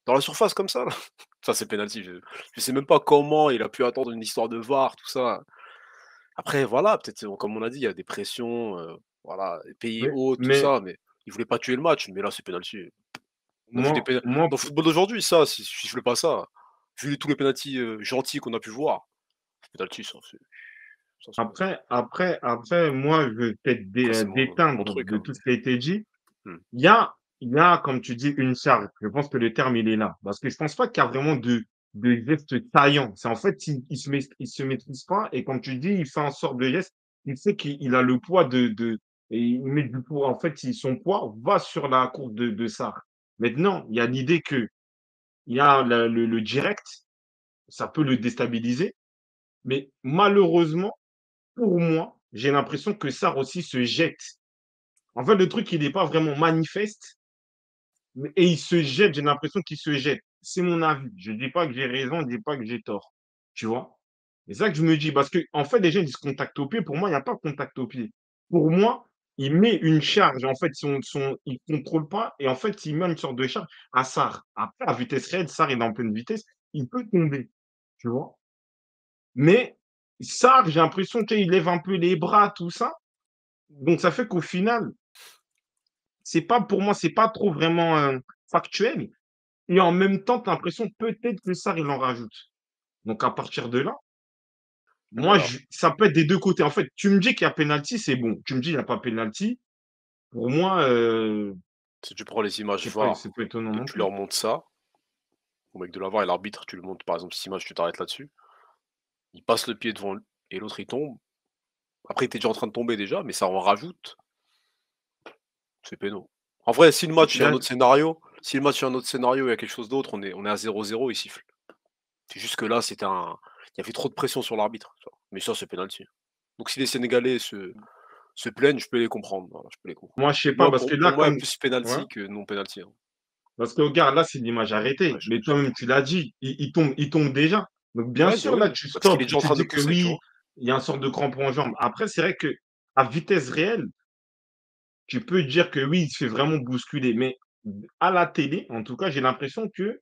Dans la surface comme ça là, ça c'est penalty. Je sais même pas comment il a pu attendre une histoire de VAR, tout ça. Après voilà, peut-être, comme on a dit, il y a des pressions, voilà, pays Mais, hauts, tout mais ça, mais il voulait pas tuer le match, mais là c'est penalty. On a vu des moi, péna moi, Dans le football d'aujourd'hui, ça, si tu siffles pas ça, vu tous les pénaltys, gentils qu'on a pu voir, c'est penalty ça, c'est penalty. après, moi, je veux peut-être Après c'est mon déteindre truc, de hein, tout mais ce qui a été dit. mmh. Il y a, comme tu dis, une charge. Je pense que le terme, il est là. Parce que je pense pas qu'il y a vraiment de gestes taillants. C'est en fait, il se maîtrise pas. Et comme tu dis, il fait en sorte de geste. Il sait qu'il a le poids et il met du poids. En fait, son poids va sur la courbe de Sarr. Maintenant, il y a l'idée que il y a le direct. Ça peut le déstabiliser. Mais malheureusement, pour moi, j'ai l'impression que Sarr aussi se jette. En fait, le truc, il n'est pas vraiment manifeste. Et il se jette, j'ai l'impression qu'il se jette. C'est mon avis. Je ne dis pas que j'ai raison, je ne dis pas que j'ai tort. Tu vois? C'est ça que je me dis. Parce que, en fait, les gens disent contact au pied. Pour moi, il n'y a pas de contact au pied. Pour moi, il met une charge. En fait, il ne contrôle pas. Et en fait, il met une sorte de charge à Sarr. Après, à vitesse réelle, Sarr est en pleine vitesse. Il peut tomber. Tu vois? Mais Sarr, j'ai l'impression qu'il lève un peu les bras, tout ça. Donc, ça fait qu'au final, c'est pas pour moi, c'est pas trop vraiment factuel. Et en même temps, tu as l'impression peut-être que Sarr, il en rajoute. Donc à partir de là, moi, Voilà, ça peut être des 2 côtés. En fait, tu me dis qu'il y a penalty, c'est bon. Tu me dis qu'il y a pas penalty, pour moi, si tu prends les images c'est VAR pas étonnant et non que tu plus. leur montres ça, au mec de la VAR et l'arbitre, tu lui montres par exemple 6 images, tu t'arrêtes là-dessus, il passe le pied devant et l'autre il tombe. Après, il était déjà en train de tomber déjà, mais ça en rajoute, c'est péno. En vrai, Là, si le match est un autre scénario, il y a quelque chose d'autre, on est à 0-0, il siffle. C'est juste que là, il y avait trop de pression sur l'arbitre, tu vois? Mais ça, c'est penalty. Donc si les Sénégalais se plaignent, je peux les comprendre, voilà, je peux les comprendre. moi, je sais pas, Moi, parce que pour là, moi, il y a comme plus ouais, penalty que non penalty, hein. parce que regarde, là, c'est l'image Ouais, arrêtée. je Mais je toi-même, tu l'as dit, il tombe déjà. Donc bien ouais, bah, sûr, là, oui, tu parce qu'il est stoppes, déjà en tu te train de dis que pousser, tu oui, vois? il y a un sorte de crampon en jambe. Après, c'est vrai que à vitesse réelle, tu peux dire que oui, il se fait vraiment bousculer. Mais à la télé, en tout cas, j'ai l'impression que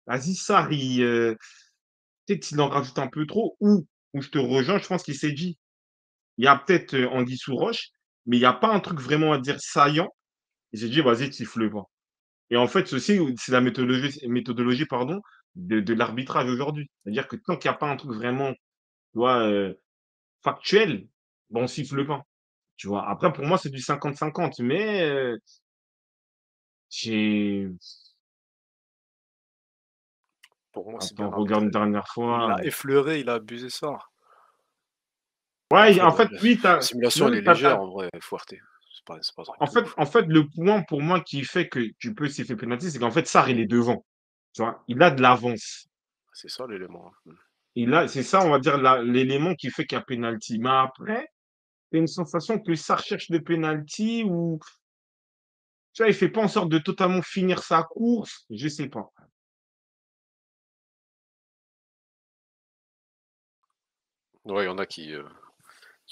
vas-y, Sarr, peut-être qu'il en rajoute un peu trop ou je te rejoins, je pense qu'il s'est dit: «Il y a peut-être, anguille sous roche, mais il y a pas un truc vraiment à dire saillant». Il s'est dit: «Vas-y, siffle pas» et en fait, ceci, c'est la méthodologie pardon, de l'arbitrage aujourd'hui. C'est-à-dire que tant qu'il y a pas un truc vraiment, tu vois, factuel, bah, on siffle pas, tu vois? Après pour moi, c'est du 50-50 mais j'ai Pour moi, c'est bien attends, regarde une arbitré. dernière Il fois, l'a effleuré, il a abusé ça. ouais, Après en bon, fait, oui, la simulation, elle même est légère en vrai, Fouarte. C'est pas un truc de ouf. en fait, le point pour moi qui fait que tu peux siffler penalty, c'est qu'en fait, Sarr, il est devant. Tu vois? Il a de l'avance. C'est ça l'élément, hein. Mmh. C'est ça, on va dire, l'élément qui fait qu'il y a penalty. Mais après, tu as une sensation que Sarr cherche le penalty ou, tu vois, il fait pas en sorte de totalement finir sa course. Je sais pas. Ouais, il y en a qui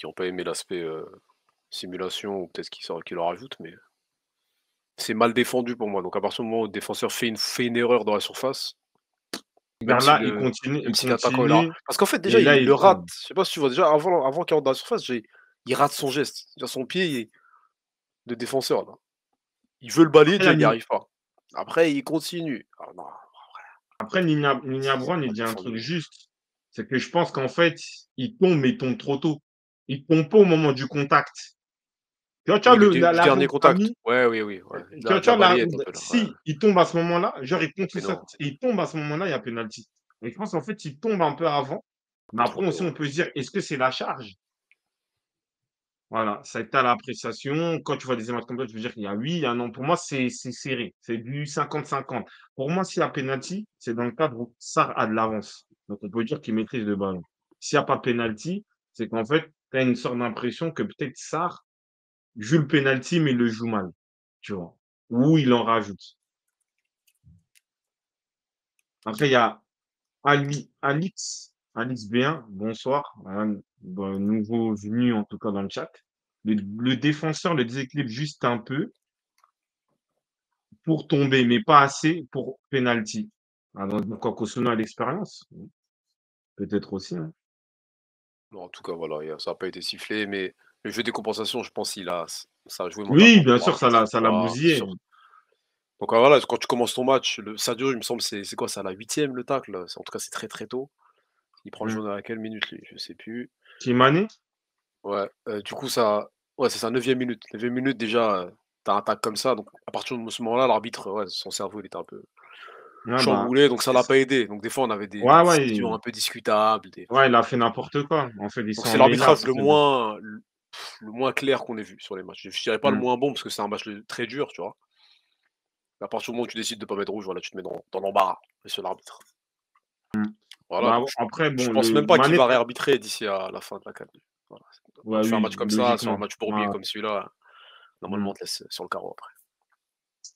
ont pas aimé l'aspect, simulation ou peut-être qui le rajoutent, mais c'est mal défendu pour moi. Donc à partir du moment où le défenseur fait une erreur dans la surface, Même Regarde si là, le même il si l'attaquant il a continue parce qu'en fait et déjà là, il le il rate. tombe. Je sais pas si tu vois déjà avant qu'il rentre dans la surface, il rate son geste. C'est-à-dire son pied de défenseur là. Il veut le balayer, Après, il y déjà a il n'y Ni arrive pas. Après il continue. Ah non, après Nina c'est Brown, il pas dit un truc défendu. juste. C'est que je pense qu'en fait, il tombe, mais il tombe trop tôt. Il tombe pas au moment du contact. Tu vois Oui, du la dernier règle contact. Ami, Ouais, oui, oui, ouais. De tu la vois balayette un peu là, ouais. si il tombe à ce moment-là, genre il Mais continue ça, non, il tombe à ce moment-là, il y a penalty. Et je pense qu'en fait, il tombe un peu avant. un Mais peu trop après aussi, tôt, on ouais. peut se dire, est-ce que c'est la charge? Voilà, ça a été à l'appréciation. Quand tu vois des images comme ça, tu veux dire qu'il y a oui, il y a non. Pour moi, c'est serré. C'est du 50-50. Pour moi, s'il y a penalty, c'est dans le cadre où Sarr a de l'avance. Donc, on peut dire qu'il maîtrise le ballon. S'il n'y a pas penalty, c'est qu'en fait, tu as une sorte d'impression que peut-être Sarr joue le penalty, mais il le joue mal. Tu vois. Ou il en rajoute. Après, il y a Alix B1, bonsoir. Bon, nouveau venu, en tout cas, dans le chat. Le défenseur le déséquilibre juste un peu pour tomber, mais pas assez pour penalty. Ah, donc, Kosuno a l'expérience, peut-être aussi, hein. Bon, en tout cas, voilà, ça a pas été sifflé, mais le jeu des compensations, je pense ça a joué Oui, mentalement bien pour sûr, l'arbitre. ça l'a Voilà, c'est bousillé. sûr. Donc voilà, quand tu commences ton match, Sadio, il me semble, c'est quoi? C'est à la 8e le tacle? En tout cas, c'est très, très tôt. Il prend le Mm. jaune à quelle minute lui? Je sais plus. Kimani? Ouais, du coup ça ouais, c'est ça, 9e minute. 9e minute déjà, tu un tacle comme ça, donc à partir de ce moment-là, l'arbitre, ouais, son cerveau, il était un peu Ouais, bah, chamboulé, donc ça l'a pas aidé. Donc des fois, on avait des ouais, décisions un peu discutables, ouais, il a fait n'importe quoi. En fait, il donc s'en c'est mêle là. l'arbitrage le moins clair qu'on ait vu sur les matchs. Je dirais pas le Mm. moins bon parce que c'est un match très dur, tu vois? Mais à partir du moment où tu décides de pas mettre rouge, voilà, tu te mets dans l'embarras, monsieur l'arbitre. Mm. Voilà, Bah, donc après, je bon, pense le même pas qu'il Mané, va réarbitrer d'ici à la fin de la CAN. Voilà, quand ouais, tu fais un oui, match comme ça, sur un logiquement. match bourbier Ouais. comme celui-là, normalement, Mm. on te laisse sur le carreau après.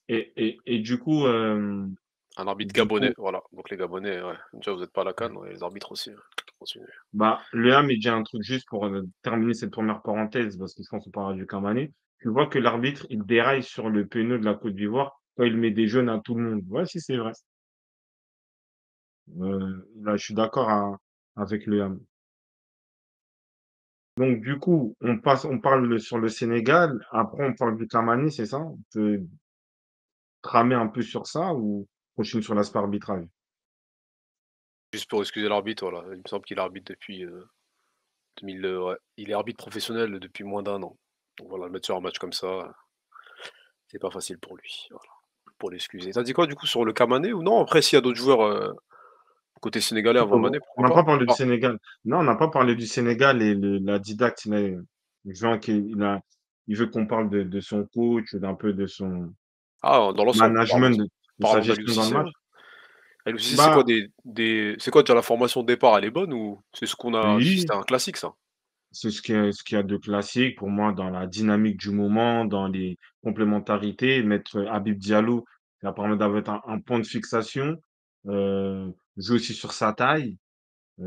Et du coup, Un arbitre du gabonais, coup, voilà. Donc les Gabonais, ouais, déjà vous êtes pas à la CAN, ouais, les arbitres aussi, ouais. Continuez. bah, Léa me dit un truc juste pour terminer cette première parenthèse, parce que je pense qu'on parlera du Camané. Tu vois que l'arbitre, il déraille sur le péno de la Côte d'Ivoire quand il met des jeunes à tout le monde. Ouais, si, c'est vrai. Là, je suis d'accord avec Léa. Donc, du coup, on parle sur le Sénégal. Après, on parle du Camané, c'est ça? On peut tramer un peu sur ça ou continuer sur l'aspect arbitrage? Juste pour excuser l'arbitre, voilà, il me semble qu'il arbitre depuis, 2000, ouais, il est arbitre professionnel depuis moins d'1 an. Donc voilà, le mettre sur un match comme ça, c'est pas facile pour lui, voilà, pour l'excuser. Tu as dit quoi du coup sur le cas Mané ou non? Après s'il y a d'autres joueurs, côté sénégalais avant Mané, On pourquoi n'a pas? pas parlé du Ah, Sénégal. Non, on n'a pas parlé du Sénégal et la didacte, genre il veut qu'on parle de son coach, d'un peu de son dans l'ensemble, management, de sa parlons d'Aliou gestion dans le Cissé, match. ouais. Aliou Cissé, c'est quoi Bah, c'est quoi déjà la formation de départ, elle est bonne ou c'est ce qu'on a oui, c'était un classique ça? c'est ce qu'il y a de classique pour moi dans la dynamique du moment, dans les complémentarités. Mettre Habib Diallo, ça permet d'avoir un point de fixation, jouer aussi sur sa taille.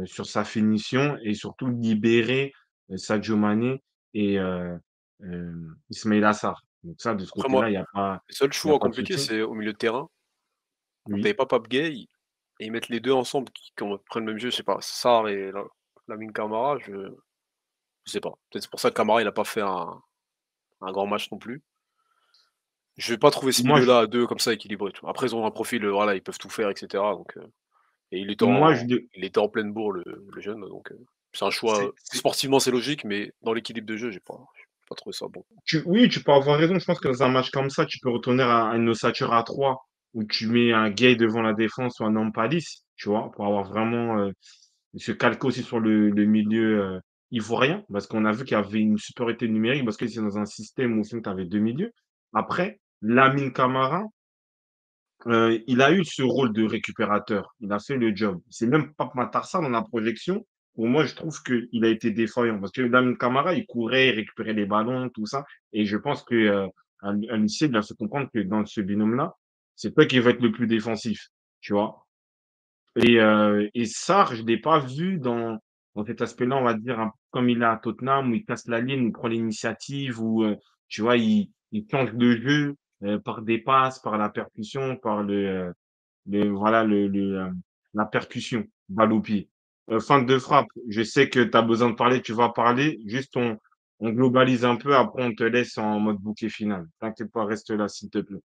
Sur sa finition et surtout libérer, Sadio Mané et Ismaïla Sarr. Donc ça, de ce Après moi, côté-là, le seul il y a choix pas de compliqué, souci. c'est au milieu de terrain. Quand tu Oui. avais pas Pape Gueye et ils mettent les 2 ensemble qui ont à peu près le même jeu, je sais pas, Sarr et Lamine Camara, je sais pas. Peut-être c'est pour ça que Camara il a pas fait un grand match non plus. Je vais pas trouver ce Moi, je milieu-là à 2 comme ça équilibré, tu vois? Après ils ont un profil, voilà, ils peuvent tout faire et cetera donc et moi, je le il était en pleine bourre le jeune donc c'est un choix, c'est sportivement c'est logique mais dans l'équilibre de jeu, j'ai pas trouvé ça bon. oui, tu peux avoir raison. Je pense que dans un match comme ça, tu peux retourner à une ossature à 3 où tu mets un Gueye devant la défense ou un Nampalys, tu vois? Pour avoir vraiment, se calquer aussi sur le milieu, ivoirien. Parce qu'on a vu qu'il y avait une supériorité numérique parce que c'est dans un système où tu avais 2 milieux. Après, Lamine Camara, il a eu ce rôle de récupérateur. Il a fait le job. C'est même Pape Matar Sarr dans la projection. Pour moi, je trouve qu'il a été défaillant parce que Lamine Camara, il courait, il récupérait les ballons, tout ça. Et je pense que Aliou il a fait comprendre que dans ce binôme-là, c'est toi qui va être le plus défensif, tu vois. Et Sarr, je l'ai pas vu dans cet aspect-là, on va dire, un peu comme il est à Tottenham, où il casse la ligne, il prend l'initiative, où tu vois, il change de jeu par des passes, par la percussion, par voilà la percussion, balle au pied. Feinte de frappe, je sais que tu as besoin de parler, tu vas parler. Juste, on globalise un peu, après on te laisse en mode bouquet final. T'inquiète pas, reste là, s'il te plaît.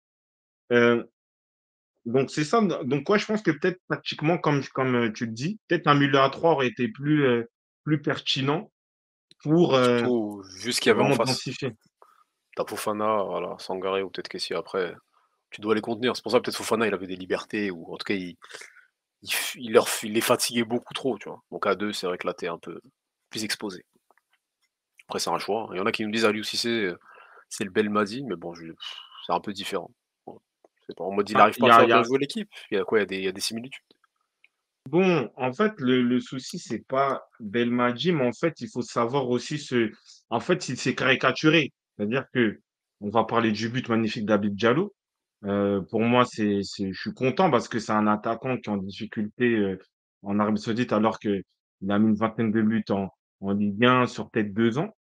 Donc c'est ça, donc ouais, je pense que peut-être tactiquement, tu le dis, peut-être un milieu à 3 aurait été plus pertinent pour, Surtout, vu ce qu'il y avait en vraiment face. densifier. Tu Fofana, voilà, Sangaré ou peut-être Kessie après, tu dois les contenir. C'est pour ça peut-être Fofana, il avait des libertés ou en tout cas il les fatiguait beaucoup trop, tu vois? Donc à 2 c'est vrai que là, tu un peu plus exposé. Après c'est un choix, hein. Il y en a qui nous disent Aliou Cissé, c'est le Belmadi, mais bon c'est un peu différent. Bon, c'est pas en mode il Ah, arrive pas à il faire y bien a jouer l'équipe. Il y a quoi? Il y a des similitudes. bon, en fait, le souci, c'est pas Belmadi, mais en fait, il faut savoir aussi en fait, il s'est caricaturé. C'est-à-dire que on va parler du but magnifique d'Habib Diallo. Pour moi, je suis content parce que c'est un attaquant qui est en difficulté, en Arabie Saoudite alors qu'il a mis une vingtaine de buts en Ligue 1 sur peut-être 2 ans.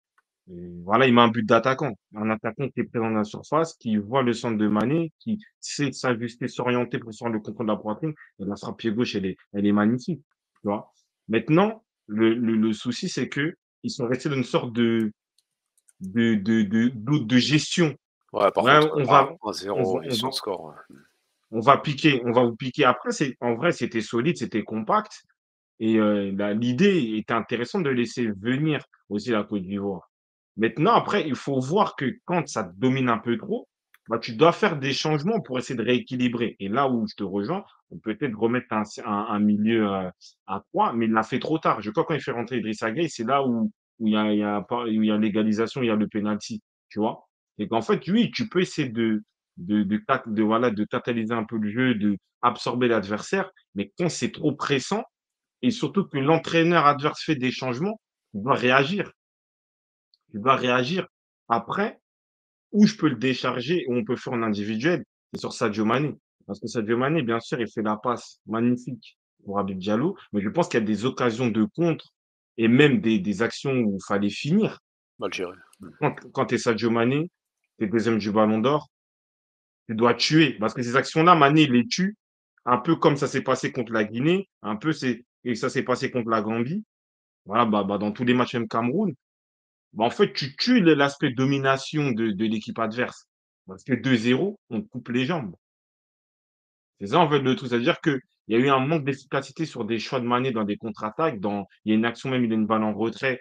Et voilà, il met un but d'attaquant. Un attaquant qui est présent dans la surface, qui voit le centre de Mané, qui sait s'ajuster, s'orienter pour faire le contrôle de la poitrine. Et la frappe pied gauche, elle est magnifique. Tu vois? Maintenant, le souci, c'est que ils sont restés dans une sorte de gestion. Ouais, par Ouais, contre, on ah, va, on va, 1-0, ils on sont va, le score, ouais. on va vous piquer. Après, en vrai, c'était solide, c'était compact. Et l'idée était intéressante de laisser venir aussi la Côte d'Ivoire. Maintenant, après, il faut voir que quand ça te domine un peu trop, bah, tu dois faire des changements pour essayer de rééquilibrer. Et là où je te rejoins, on peut peut-être remettre un milieu à 3, mais il l'a fait trop tard. Je crois quand il fait rentrer Idrissa Gueye, c'est là où il y a pas, où il y a l'égalisation, il y a le penalty, tu vois. Et qu'en fait, oui, tu peux essayer voilà, de catalyser un peu le jeu, de absorber l'adversaire, mais quand c'est trop pressant, et surtout que l'entraîneur adverse fait des changements, tu dois réagir. Tu dois réagir. Après, où je peux le décharger, où on peut faire en individuel, c'est sur Sadio Mané. Parce que Sadio Mané, bien sûr, il fait la passe magnifique pour Habib Diallo, mais je pense qu'il y a des occasions de contre et même des actions où il fallait finir. Mal géré. Quand tu es Sadio Mané, tu es deuxième du Ballon d'Or, tu dois tuer. Parce que ces actions-là, Mané, il les tue, un peu comme ça s'est passé contre la Guinée, et ça s'est passé contre la Gambie. Voilà, dans tous les matchs, même Cameroun. Bah, en fait, tu tues l'aspect domination de l'équipe adverse. Parce que 2-0, on te coupe les jambes. C'est ça, en fait, le truc. C'est-à-dire qu'il y a eu un manque d'efficacité sur des choix de Mané dans des contre-attaques. Il y a une action même, il a une balle en retrait.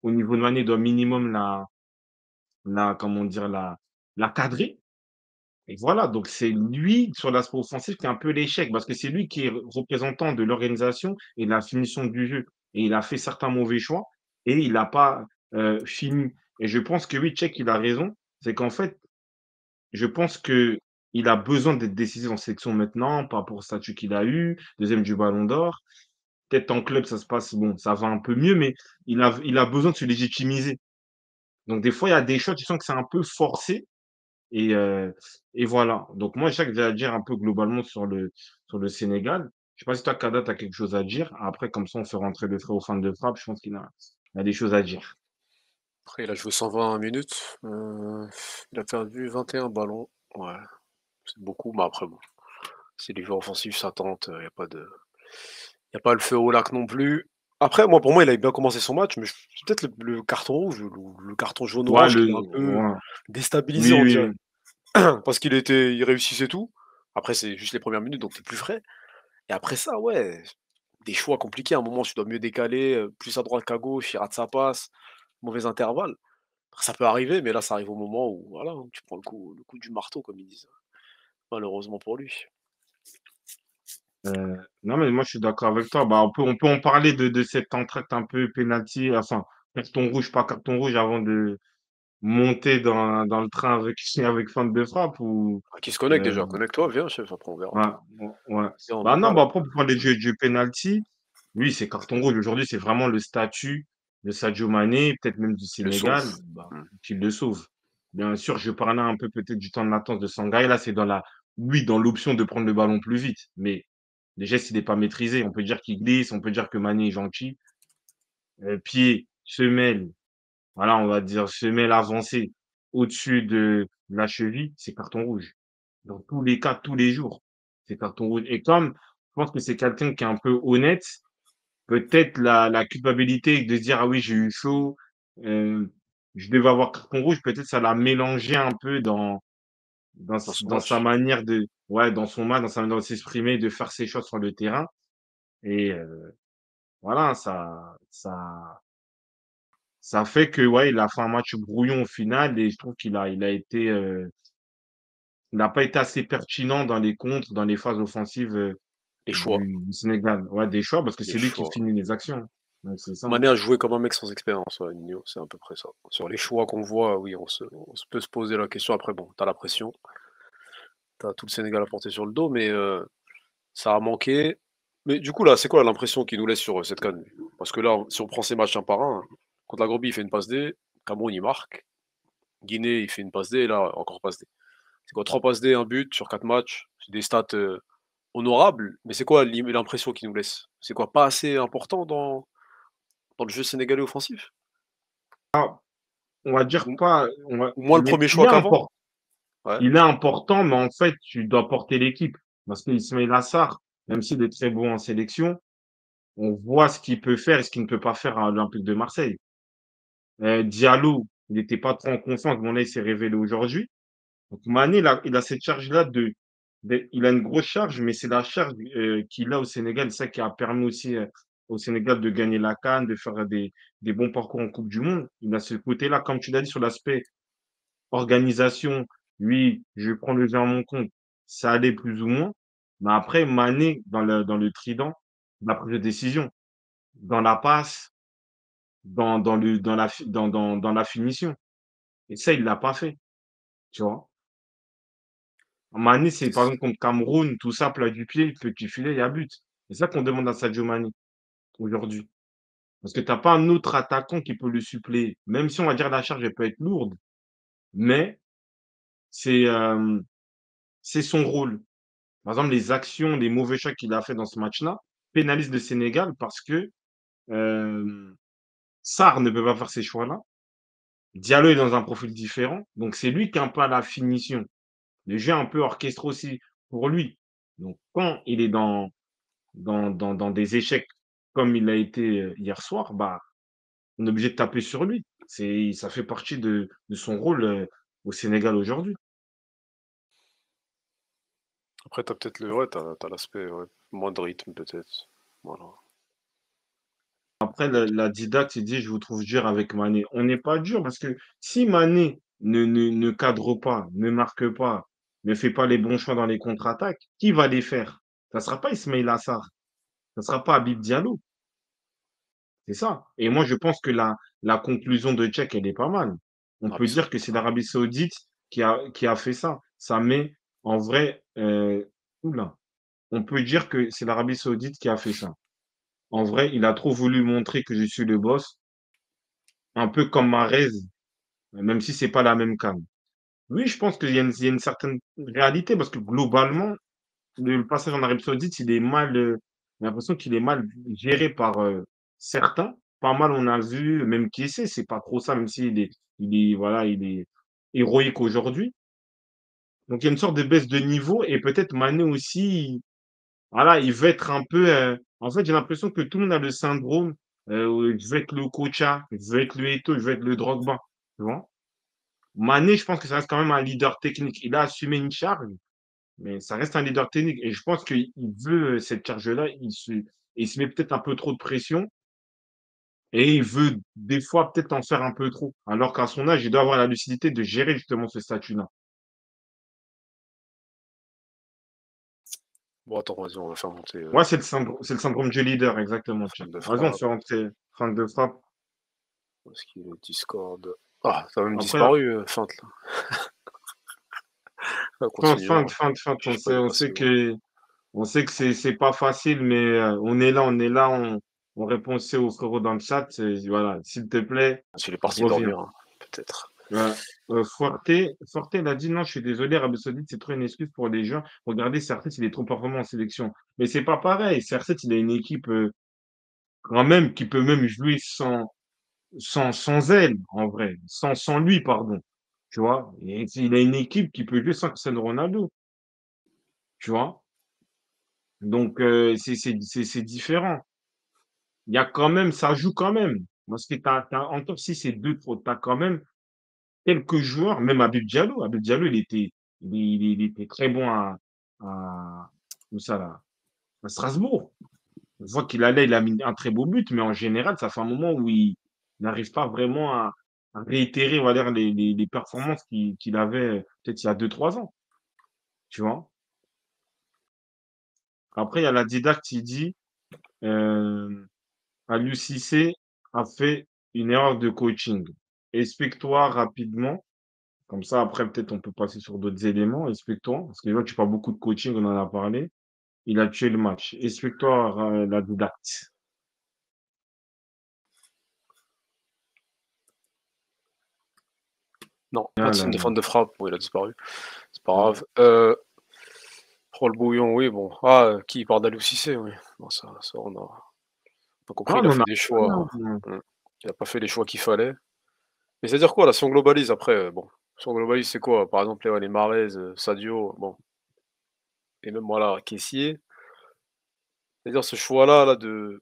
Au niveau de Mané, il doit minimum comment dire, la cadrer. Et voilà, donc c'est lui, sur l'aspect offensif, qui est un peu l'échec. Parce que c'est lui qui est représentant de l'organisation et de la finition du jeu. Et il a fait certains mauvais choix et il n'a pas fini. Et je pense que oui, Tchèque, il a raison. C'est qu'en fait, je pense que il a besoin d'être décisif en sélection maintenant par rapport au statut qu'il a eu, deuxième du Ballon d'Or. Peut-être en club, ça se passe, bon, ça va un peu mieux, mais il a besoin de se légitimiser. Donc, des fois, il y a des choix, tu sens que c'est un peu forcé. Et, heu, et voilà. Donc, moi, c'est ça que j'ai à dire un peu globalement sur le Sénégal. Je sais pas si toi, Kada, tu as quelque chose à dire. Après, comme ça, on fait rentrer le frère aux fans de frappe. Je pense qu'il a des choses à dire. Après, il a joué 120 minutes, il a perdu 21 ballons. Ouais, c'est beaucoup, mais après bon, si les joueurs offensifs ça tente, il y a pas le feu au lac non plus. Après, moi, pour moi, il avait bien commencé son match, mais c'est peut-être le carton rouge ou le carton Ouais, jaune-orange qui l'a un peu ouais. déstabilisé, Oui, on oui, dirait. oui. Parce il réussissait tout. Après, c'est juste les premières minutes, donc tu plus frais. Et après ça, ouais, des choix compliqués. À un moment, tu dois mieux décaler, plus à droite qu'à gauche, il rate sa passe, mauvais intervalle. Ça peut arriver, mais là, ça arrive au moment où, voilà, hein, tu prends le coup du marteau, comme ils disent. Malheureusement pour lui. Non, mais moi, je suis d'accord avec toi. Bah, on peut en parler de cette entracte un peu penalty, enfin, carton rouge, pas carton rouge, avant de monter dans le train avec, avec fin de frappe ou, Ah, qui se connecte euh, déjà? Connecte-toi, viens, chef, après on verra. ouais, ouais. Viens, on Bah, en non, parle. bah, après, pour parler du penalty, oui, c'est carton rouge. Aujourd'hui, c'est vraiment le statut de Sadio Mané, peut-être même du Il le sauve. Sénégal, bah, Mmh. qui le sauve. Bien sûr, je parlais un peu peut-être du temps de latence de Sangaré. Là, c'est oui, dans l'option de prendre le ballon plus vite. Mais le geste, il n'est pas maîtrisé. On peut dire qu'il glisse, on peut dire que Mané est gentil. Pied, semelle, voilà, on va dire semelle avancée au-dessus de la cheville, c'est carton rouge. Dans tous les cas, tous les jours, c'est carton rouge. Et comme pense que c'est quelqu'un qui est un peu honnête. Peut-être la culpabilité de se dire: «Ah oui, j'ai eu chaud, heu, je devais avoir carton rouge», peut-être ça l'a mélangé un peu dans son dans sa match. manière de ouais, dans son match, dans sa manière de s'exprimer, de faire ses choix sur le terrain et voilà, ça fait que, ouais, il a fait un match brouillon au final et je trouve il a été, il n'a pas été assez pertinent dans les contres, dans les phases offensives, Les choix, du Sénégal. Ouais, des choix parce que les c'est lui qui choix. finit les actions. Donc c'est ça, hein. Mané a joué comme un mec sans expérience, ouais, Nino, c'est à peu près ça. Sur les choix qu'on voit, oui, on se peut se poser la question. Après, bon, t'as la pression, t'as tout le Sénégal à porter sur le dos, mais ça a manqué. Mais du coup, là, c'est quoi l'impression qu'il nous laisse sur cette CAN? Parce que là, si on prend ces matchs un par un, contre la Gambie, il fait une passe D, Cameroun, il marque, Guinée, il fait une passe D, et là, encore passe D. C'est quoi, 3 passes D, un but sur 4 matchs? C'est des stats honorables, mais c'est quoi l'impression qu'il nous laisse? C'est quoi, pas assez important dans le jeu sénégalais offensif? Ah, on va dire Ou, pas, ou moins le premier il choix est qu'avant? important. Ouais, Il est important, mais en fait, tu dois porter l'équipe. Parce qu'Ismaïla Sarr, même s'il est très bon en sélection, on voit ce qu'il peut faire et ce qu'il ne peut pas faire à l'Olympique de Marseille. Diallo, il n'était pas trop en confiance. Bon, là, il s'est révélé aujourd'hui. Donc, Mané, il a cette charge-là il a une grosse charge, mais c'est la charge qu'il a au Sénégal. C'est ça qui a permis aussi au Sénégal de gagner la CAN, de faire des bons parcours en Coupe du Monde. Il a ce côté-là, comme tu l'as dit, sur l'aspect organisation, oui, je prends le jeu en mon compte. Ça allait plus ou moins. Mais après, Mané, dans le trident, la prise de décision, dans la passe, dans la finition. Et ça, il l'a pas fait, tu vois. Mané, c'est c'est par ça. exemple contre Cameroun, tout ça, plat du pied, petit filet, il y a but. C'est ça qu'on demande à Sadio Mané aujourd'hui. Parce que tu as pas un autre attaquant qui peut le suppléer. Même si on va dire la charge, elle peut être lourde, mais c'est c'est son rôle. Par exemple, les actions, les mauvais choix qu'il a fait dans ce match-là pénalisent le Sénégal parce que Sarr ne peut pas faire ces choix-là. Diallo est dans un profil différent, donc c'est lui qui est un peu à la finition. Le jeu est un peu orchestré aussi pour lui. Donc quand il est dans des échecs comme il a été hier soir, bah, on est obligé de taper sur lui. Ça fait partie de son rôle au Sénégal aujourd'hui. Après, t'as peut-être le ouais, tu l'aspect, ouais, moins de rythme peut-être. Voilà. Après, la didacte, il dit, je vous trouve dur avec Mané. On n'est pas dur parce que si Mané ne cadre pas, ne marque pas, ne fait pas les bons choix dans les contre-attaques, qui va les faire? Ça ne sera pas Ismaïla Sarr, ça ne sera pas Habib Diallo. C'est ça. Et moi, je pense que la conclusion de Tchèque, elle est pas mal. On peut Arabie dire que Saoudite, c'est ouais. l'Arabie Saoudite qui a fait ça. Ça met en vrai, oula, on peut dire que c'est l'Arabie Saoudite qui a fait ça. En vrai, il a trop voulu montrer que je suis le boss, un peu comme Mahrez, même si c'est pas la même CAN. Oui, je pense qu'il y a une certaine réalité parce que globalement, le passage en Arabie Saoudite, il est mal, j'ai l'impression qu'il est mal géré par certains. Pas mal, on a vu, même Kessé, c'est pas trop ça, même voilà, il est héroïque aujourd'hui. Donc il y a une sorte de baisse de niveau et peut-être Mané aussi, voilà, il veut être un peu. En fait, j'ai l'impression que tout le monde a le syndrome je veux être le Kocha, je veux être le Eto'o, je veux être le Drogba. Tu vois? Mané, je pense que ça reste quand même un leader technique. Il a assumé une charge, mais ça reste un leader technique. Et je pense qu'il veut cette charge-là. Il se met peut-être un peu trop de pression et il veut des fois peut-être en faire un peu trop. Alors qu'à son âge, il doit avoir la lucidité de gérer justement ce statut-là. Bon, attends, vas-y, on va faire monter Ouais, c'est le syndrome du leader, exactement. Tiens. fan de Vas-y, on frappe. fait rentrer Franck de frappe. Où est-ce qu'il est? Discord. Ah, ça a même Après, disparu, Feinte, là. Ah, continuons, hein. feinte. Je sais pas, il est passé où. On sait que c'est pas facile, mais on est là, on répond aussi aux frérots dans le chat. Voilà, s'il te plaît, S'il est parti reviens. dormir, hein, peut-être. Ouais. Forte, il a dit non, je suis désolé, Arabie Saoudite, c'est trop une excuse pour les gens. Regardez, CR7, il est trop performant en sélection. Mais c'est pas pareil. CR7, il a une équipe quand même qui peut même jouer sans elle, en vrai. Sans lui, pardon. Tu vois? Il a une équipe qui peut jouer sans Cristiano Ronaldo. Tu vois? Donc, c'est différent. Il y a quand même ça joue quand même. Parce que encore si c'est 2 trop, tu as quand même quelques joueurs, même Habib Diallo, il était très bon à où ça là? À Strasbourg. On voit qu'il allait, il a mis un très beau but, mais en général, ça fait un moment où il n'arrive pas vraiment à réitérer, on va dire, les performances qu'il avait peut-être il y a 2 3 ans, tu vois? Après, il y a la didacte qui dit Aliou Cissé a fait une erreur de coaching. Explique-toi rapidement, comme ça après peut-être on peut passer sur d'autres éléments. Explique-toi, parce que là tu parles beaucoup de coaching, on en a parlé. Il a tué le match. Explique-toi la didacte. Non, pas Ah de là signe de là. fin de frappe. Bon, il a disparu. C'est pas Ouais. grave. Oh, le bouillon, oui, bon. Qui parle d'Aliou Cissé, oui. Bon, ça, on a pas compris. Ah, Il a on en fait a des parlé, choix. hein. Il a pas fait les choix qu'il fallait. Mais c'est-à-dire quoi, là, si on globalise après, bon, si on globalise, c'est quoi? Par exemple, les Mahrez, Sadio, bon, et même voilà, Kessié. C'est-à-dire ce choix-là, là, de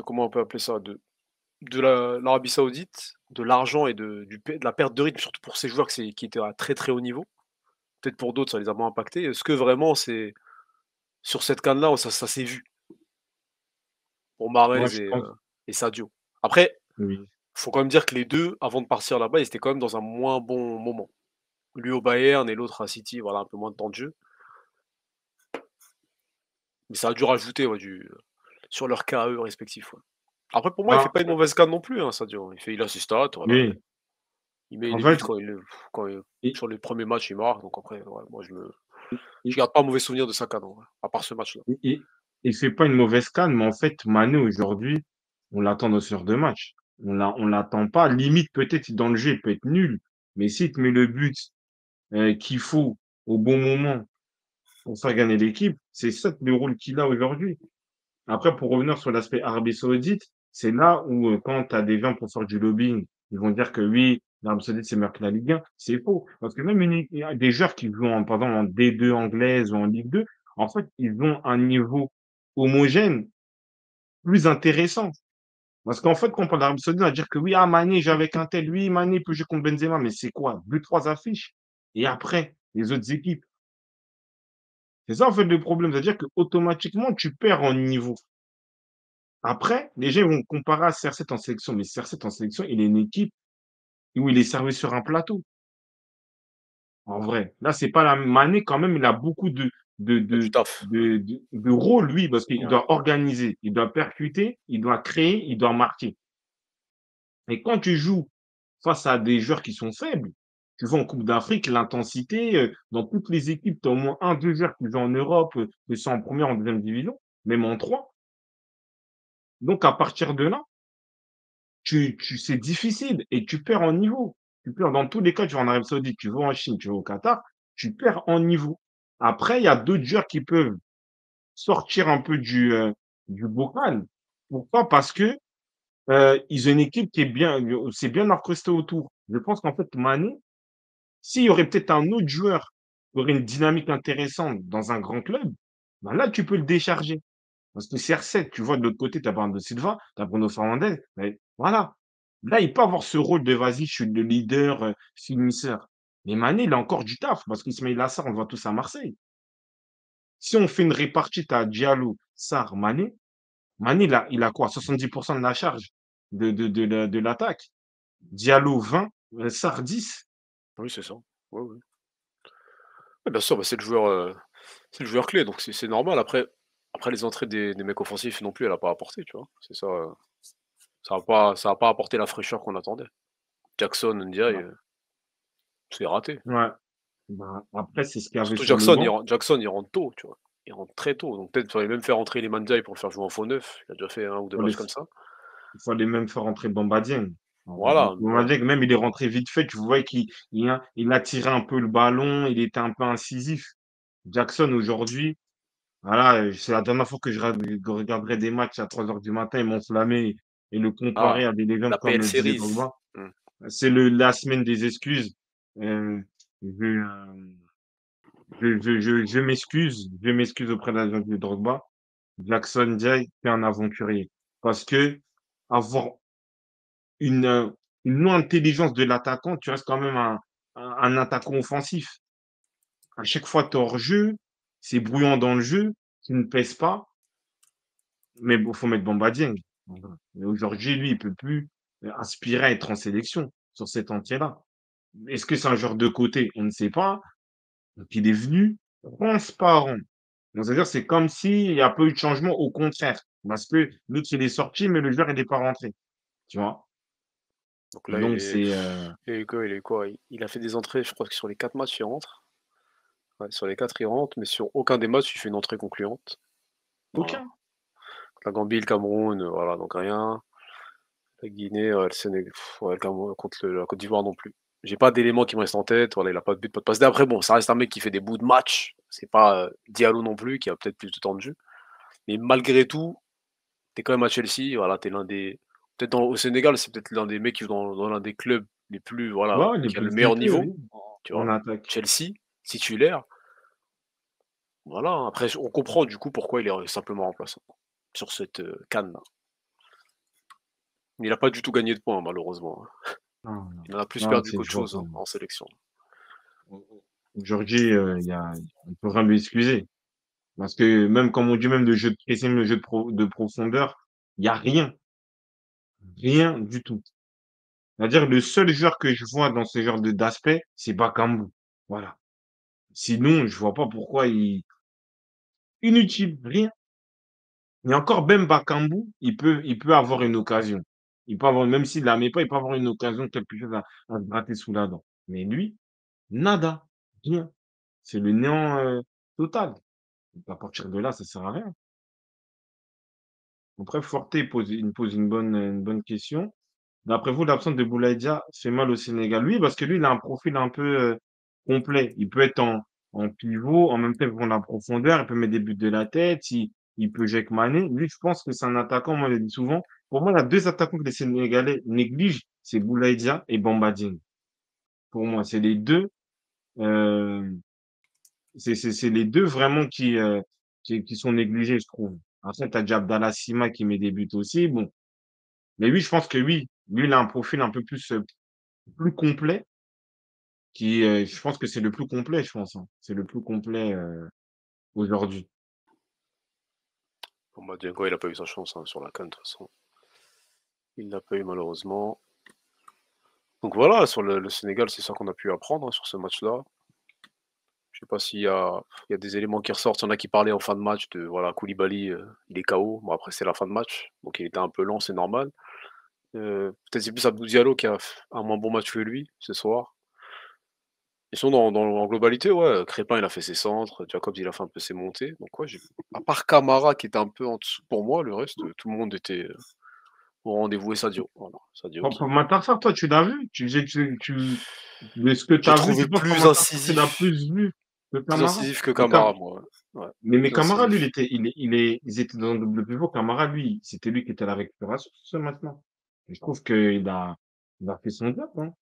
comment on peut appeler ça? De l'Arabie Saoudite, de l'argent et de la perte de rythme, surtout pour ces joueurs qui étaient à très, très haut niveau. Peut-être pour d'autres, ça les a moins impactés. Est-ce que vraiment c'est sur cette CAN-là, ça s'est vu pour Moi Mahrez je pense et Sadio? Après, oui. faut quand même dire que les 2, avant de partir là-bas, ils étaient quand même dans un moins bon moment. Lui au Bayern et l'autre à City, voilà, un peu moins de temps de jeu. Mais ça a dû rajouter, ouais, sur leur KE respectif, ouais. Après pour moi, il fait Ah, pas une mauvaise CAN non plus, hein, Sadio. Il a ses stats, voilà. oui. Il met En des buts fait, quand il et sur les premiers matchs, il marque, donc après, ouais, moi je et garde pas un mauvais souvenir de sa CAN, en vrai, à part ce match-là. et et c'est pas une mauvaise CAN, mais en fait, Mané aujourd'hui, on l'attend dans ce genre de match. On l'attend pas. Limite, peut-être dans le jeu, il peut être nul, mais s'il te met le but, qu'il faut au bon moment pour faire gagner l'équipe, c'est ça le rôle qu'il a aujourd'hui. Après, pour revenir sur l'aspect Arabie Saoudite, c'est là où, quand tu as des gens pour faire du lobbying, ils vont dire que oui, l'Arabie Saoudite, c'est meilleur que la Ligue 1. C'est faux. Parce que même il y a des joueurs qui jouent par exemple, en D2 anglaise ou en Ligue 2, en fait, ils ont un niveau homogène plus intéressant. Parce qu'en fait, quand on parle d'Arabie Saoudite, on va dire que oui, Mané joue avec un tel, oui, Mané peut jouer contre Benzema, mais c'est quoi? 2 3 affiches. Et après, les autres équipes. C'est ça, en fait, le problème. C'est-à-dire qu'automatiquement, tu perds en niveau. Après, les gens vont comparer à CR7 en sélection, mais CR7 en sélection, il est une équipe où il est servi sur un plateau, en vrai. Là, c'est pas la Mané quand même, il a beaucoup de Il y a du de taf. de rôle, lui, parce qu'il Ouais. doit organiser, il doit percuter, il doit créer, il doit marquer. Et quand tu joues face à des joueurs qui sont faibles, tu vois en Coupe d'Afrique, l'intensité, dans toutes les équipes, tu as au moins un 2 joueurs qui jouent en Europe, que ce soit en 1re, en 2e division, même en 3. Donc à partir de là, c'est difficile et tu perds en niveau. Tu perds dans tous les cas, tu vas en Arabie Saoudite, tu vas en Chine, tu vas au Qatar, tu perds en niveau. Après, il y a d'autres joueurs qui peuvent sortir un peu du bocal. Pourquoi? Parce que ils ont une équipe qui est bien, c'est bien orchestré autour. Je pense qu'en fait, Mané, s'il y aurait peut-être un autre joueur qui aurait une dynamique intéressante dans un grand club, ben là, tu peux le décharger. Parce que CR7, tu vois, de l'autre côté, tu as Bernardo Silva, tu as Bruno Fernandes, mais voilà. Là, il peut avoir ce rôle de vas-y, je suis le leader, finisseur. Mais Mané, il a encore du taf parce qu'Ismaïla Lassar, on le voit tous à Marseille. Si on fait une répartie, tu as Diallo, Sarr, Mané. Mané, il a quoi? 70% de la charge de l'attaque. Diallo, 20, Sarr, 10. Oui, c'est ça. Ouais, ouais. Ouais, bien sûr, bah, c'est le joueur clé, donc c'est normal. Après les entrées des mecs offensifs non plus, elle a pas apporté, tu vois? C'est ça, ça a pas apporté la fraîcheur qu'on attendait. Jackson, Ndiaye, Ouais. c'est raté. Ouais. Bah, après, c'est ce qu'il y avait Surtout sur le Jackson, banc. Il rentre tôt, tu vois? Il rentre très tôt, donc peut-être fallait même faire entrer Iliman Ndiaye pour le faire jouer en faux neuf. Il a déjà fait un ou 2 Pour les matchs comme ça. Il fallait même faire rentrer Bamba Dieng. Voilà, Bamba voilà. Dieng, même il est rentré vite fait, tu vois qu'il attirait un peu le ballon, il était un peu incisif. Jackson aujourd'hui, voilà, c'est la dernière fois que je regarderai des matchs à 3 heures du matin et m'enflammer et le comparer Ah, à des légendes la comme PL Didier Series. Drogba. Mmh. C'est la semaine des excuses. Je je m'excuse auprès de la de Drogba. Jackson Ndiaye, c'est un aventurier. Parce que avoir une, euh, une non-intelligence de l'attaquant, tu restes quand même un attaquant offensif. À chaque fois, tu es hors jeu, c'est brouillon dans le jeu, tu ne pèses pas, mais il faut mettre Bamba Dieng. Voilà. Mais aujourd'hui, lui, il peut plus aspirer à être en sélection sur cet entier-là. Est-ce que c'est un joueur de côté? On ne sait pas. Donc, il est venu transparent. Donc, c'est-à-dire, c'est comme s'il n'y a pas eu de changement, au contraire. Parce que l'autre, il est sorti, mais le joueur, il n'est pas rentré. Tu vois? Donc là, Donc, c'est il est quoi? Il a fait des entrées, je crois que sur les 4 matchs, il rentre. Ouais, sur les 4 il rentre, mais sur aucun des matchs, il fait une entrée concluante. Voilà. aucun. La Gambie, le Cameroun, voilà, donc rien. La Guinée, le Sénégal, ouais, le Cameroun contre la Côte d'Ivoire non plus. J'ai pas d'éléments qui me restent en tête. Voilà, il a pas de but, pas de passe D. Après, bon, ça reste un mec qui fait des bouts de match. C'est pas Diallo non plus, qui a peut-être plus de temps de jeu. Mais malgré tout, t'es quand même à Chelsea. Voilà, t'es l'un des. Peut-être au Sénégal, c'est peut-être l'un des mecs qui joue dans l'un des clubs les plus. Voilà, Ouais, les qui a le plus meilleur futés, niveau. oui, Tu en vois. attaque. Chelsea, titulaire. Voilà. Après, on comprend du coup pourquoi il est simplement remplaçant sur cette CAN. Il a pas du tout gagné de points, malheureusement. Non, non, Il en a plus non, perdu c'est qu'autre joueur. chose en sélection. Aujourd'hui, on peut rien lui excuser. Parce que même, comme on dit, même le jeu de pressing, le jeu de profondeur, il n'y a rien. Rien du tout. C'est-à-dire, le seul joueur que je vois dans ce genre d'aspect, c'est Bakambu. Voilà. Sinon, je vois pas pourquoi inutile, rien. Et encore, même Bakambu, il peut avoir une occasion. Il peut avoir, même s'il la met pas, il peut avoir une occasion, quelque chose à se gratter sous la dent. Mais lui, nada, rien. C'est le néant total. Donc, à partir de là, ça sert à rien. Après, Forte pose une bonne question. D'après vous, l'absence de Boulaye Dia fait mal au Sénégal? Oui, parce que lui, il a un profil un peu complet. Il peut être en pivot, en même temps, il prend la profondeur, il peut mettre des buts de la tête, il peut jouer avec Mané. Lui, je pense que c'est un attaquant, moi, je le dis souvent. Pour moi, il y a deux attaquants que les Sénégalais négligent, c'est Boulaye Dia et Bamba Dieng. Pour moi, c'est les deux, euh, c'est les deux vraiment qui sont négligés, je trouve. Après, tu as déjà Abdallah Sima qui met des buts aussi. Bon. Mais oui, je pense que oui, lui, il a un profil un peu plus complet je pense que c'est le plus complet, je pense, hein. C'est le plus complet aujourd'hui. Bon, bah, Diego, il a pas eu sa chance hein, sur la CAN, de toute façon. Il l'a pas eu, malheureusement. Donc voilà, sur le Sénégal, c'est ça qu'on a pu apprendre hein, sur ce match-là. Je sais pas il y a des éléments qui ressortent. Il y en a qui parlaient en fin de match de voilà, Koulibaly, il est KO. Bon, après, c'est la fin de match. Donc il était un peu lent, c'est normal. Peut-être c'est plus Abdou Diallo qui a un moins bon match que lui ce soir. Ils sont en globalité, ouais, Crépin, il a fait ses centres, Jacobs, il a fait un peu ses montées. Donc ouais, à part Camara qui était un peu en dessous pour moi, le reste, tout le monde était au rendez-vous et Sadio. Voilà, Sadio Pour qui. Matarsar, toi, tu l'as vu? De ce que tu J'ai as vu, trouvé tu penses que plus Matarsar, tu l'as incisif, plus vu que plus Camara? incisif que Mais, Camara, moi. Ouais, ouais, mais plus Camara, lui, incisif. ils étaient dans le double pivot. Camara, lui, c'était lui qui était à la récupération ce matin. Et je trouve qu'il a fait son job, hein.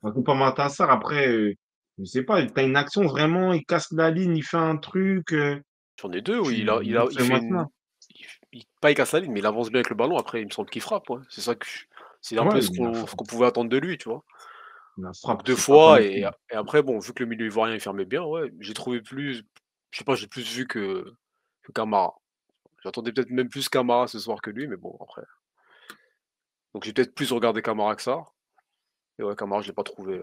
Parce que pour Matarsar, après, je sais pas, tu as une action vraiment, il casse la ligne, il fait un truc, J'en ai deux où tu il ce fait match-là. pas il casse la ligne, mais il avance bien avec le ballon. Après, il me semble qu'il frappe. Ouais. C'est ça que c'est un peu Ouais, ce qu'on pouvait attendre de lui, tu vois. la Donc frappe, deux c'est pas comme fois si. et après bon, vu que le milieu ivoirien il fermait bien, ouais, j'ai trouvé plus, je sais pas, j'ai plus vu que Camara. J'attendais peut-être même plus Camara ce soir que lui, mais bon après. Donc j'ai peut-être plus regardé Camara que ça. Et ouais, Camara, je l'ai pas trouvé.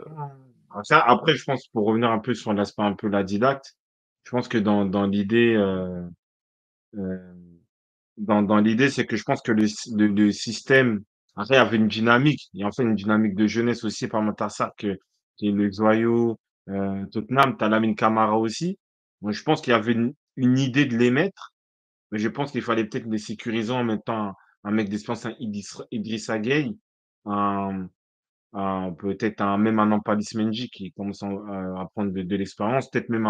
Ça, après, je pense, pour revenir un peu sur l'aspect un peu la didacte, je pense que dans l'idée, euh, dans l'idée, c'est que je pense que le système, après, avait une dynamique, et en fait, une dynamique de jeunesse aussi par Matarsak, qui est le joyau, Tottenham, t'as Lamine Camara aussi. Moi, je pense qu'il y avait une idée de les mettre, mais je pense qu'il fallait peut-être les sécuriser en mettant un mec d'expérience, un Idrissa Gueye, un, peut-être même un Nampalys Mendy qui commence à prendre de l'expérience, peut-être même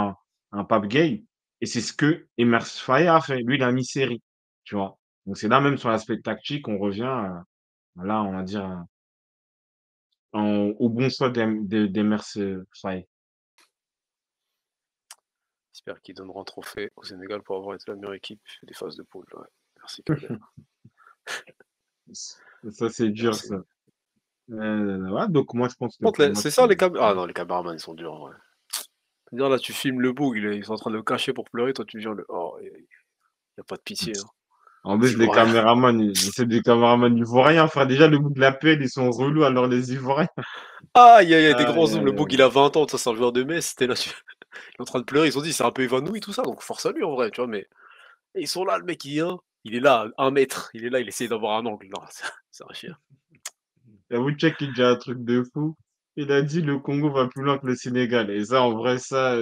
un Pape Gueye. Et c'est ce que Emers Faé a fait. Lui, il a mis série, tu vois. Donc c'est là même sur l'aspect tactique, on revient là, on va dire, au bon choix d'Emers Faé. J'espère qu'ils donneront un trophée au Sénégal pour avoir été la meilleure équipe des phases de poule. Ouais. Merci, Kader. Ça, c'est dur, Merci. ça. Ouais, donc moi, je pense que Contre, pour moi, c'est ça les caméras. Ah non, les caméramans, ils sont durs, ouais. Dire là, tu filmes le boug, ils sont en train de le cacher pour pleurer, toi tu viens le. Oh, il n'y a pas de pitié. Hein. En Les plus, les Ivoiriens. caméramans, c'est des caméramans ivoiriens, frère. Déjà, le bout de la pelle, ils sont relous, alors les Ivoiriens. Ah, il y a des grands Aïe, zooms. Le aïe, boug, aïe. il a 20 ans, ça c'est un joueur de Metz. C'était là, il est en train de pleurer. Ils ont dit, c'est un peu évanoui, tout ça. Donc force à lui en vrai, tu vois. Mais et ils sont là, le mec, il est là, 1 mètre. Il est là, il essaie d'avoir un angle. Non, c'est un chien. J'avoue, Tchèque, il dit un truc de fou. Il a dit le Congo va plus loin que le Sénégal. Et ça, en vrai, ça,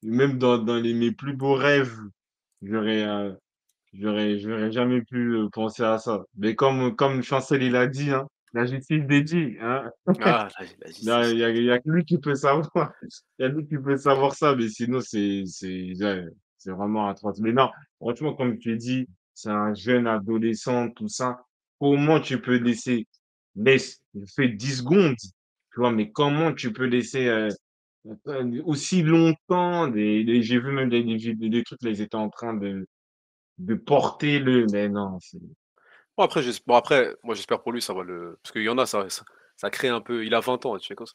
même dans mes plus beaux rêves, j'aurais, j'aurais jamais pu penser à ça. Mais comme Chancel, il a dit, hein, la justice dédie, hein. Ah, la justice. Il y a que lui qui peut savoir. Il y a lui qui peut savoir ça, mais sinon, ouais, c'est vraiment atroce. Mais non, franchement, comme tu dis, c'est un jeune adolescent, tout ça. Comment tu peux laisse, fais 10 secondes, tu vois, mais comment tu peux laisser aussi longtemps j'ai vu même des trucs, là, ils étaient en train de porter mais non, Bon, après, bon, après, moi j'espère pour lui, ça va le. Parce qu'il y en a, ça crée un peu. Il a 20 ans, tu sais quoi.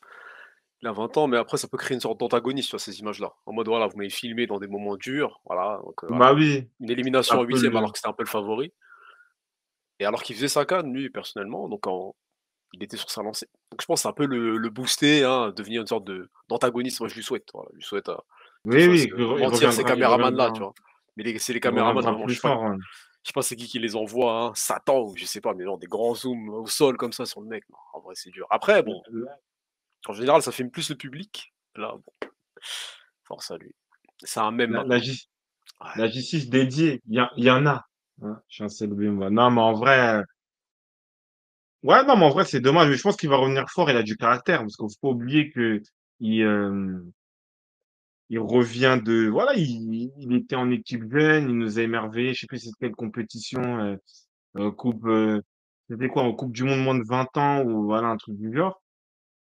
Il a 20 ans, mais après, ça peut créer une sorte d'antagonisme sur ces images-là. En mode, voilà, vous m'avez filmé dans des moments durs, voilà, donc voilà. bah oui, Une ça élimination en peut huitième le, alors que c'était un peu le favori. Et alors qu'il faisait sa CAN, lui, personnellement, donc il était sur sa lancée. Donc je pense que c'est un peu le booster, hein, devenir une sorte d'antagoniste. Moi, je lui souhaite, voilà, je lui souhaite qu'il oui, fasse oui, mentir ces caméramans-là, tu vois. Mais c'est les il caméramans, reviendra vraiment, plus fort, hein. je sais pas c'est qui les envoie, hein, Satan ou je sais pas, mais genre des grands zooms au sol comme ça sur le mec. Non, en vrai, c'est dur. Après, bon, en général, ça filme plus le public. Là, bon, force à lui. C'est un mème La, la, maintenant. jus- Ouais. la justice dédiée, il y en a. Hein, Chancel Bemba. Non, mais en vrai, ouais, non, mais en vrai, c'est dommage. Mais je pense qu'il va revenir fort. Il a du caractère. Parce qu'il faut pas oublier que il, euh, il revient voilà, il était en équipe jeune. Il nous a émerveillés. Je sais plus c'est quelle compétition. Coupe, c'était quoi, en Coupe du Monde moins de 20 ans ou voilà, un truc du genre.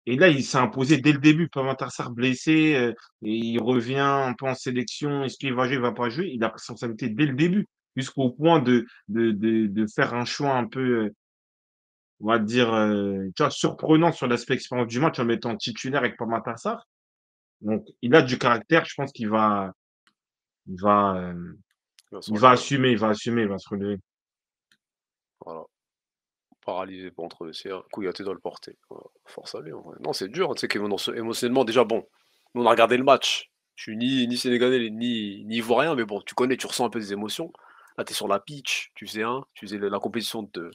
Et là, il s'est imposé dès le début. Pavan Sarr blessé, et il revient un peu en sélection. Est-ce qu'il va jouer, il va pas jouer? Il a pris sa responsabilité dès le début, jusqu'au point de faire un choix un peu, on va dire, tu vois, surprenant sur l'aspect expérience du match en mettant titulaire avec Pavan Sarr. Donc, il a du caractère. Je pense il va, Il va se il va relever, ouais. assumer, il va assumer, il va se relever. Voilà. Paralysé pour entre c'est un Kouyaté doit le porter. Voilà. Force à lui, en vrai. Non, c'est dur, hein, tu sais qu'émotionnellement, déjà, bon, nous on a regardé le match. Je suis ni sénégalais, ni ivoirien, mais bon, tu connais, tu ressens un peu des émotions. Là, t'es sur la pitch, tu faisais la compétition de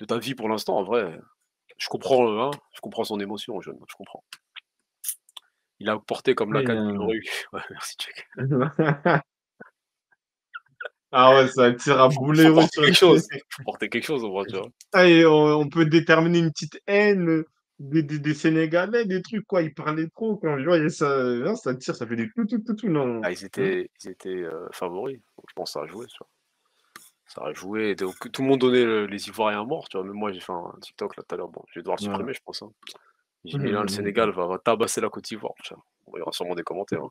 ta vie pour l'instant, en vrai. Je comprends son émotion, jeune, je comprends. Il a porté comme la Après, canne qu'il aurait eu. Ouais, merci, Tchèque. ah ouais, ça tire à boulet Faut rouge porter sur quelque le chose. Faut porter quelque chose, au moins, tu vois. Ah, et on peut déterminer une petite haine des Sénégalais, des trucs, quoi. Ils parlaient trop. Quand je vois ça, non, ça tire, ça fait des tout, non. Ah, Hein. ils étaient favoris. Donc, je pense que ça a joué, tu vois. Ça a joué. Donc, tout le monde donnait les Ivoiriens morts, tu vois. Même moi, j'ai fait un TikTok là tout à l'heure. Bon, je vais devoir le Voilà. supprimer, je pense. Hein. J'ai mis là, le Sénégal va tabasser la Côte d'Ivoire. Tiens. Bon, il y aura sûrement des commentaires. Hein.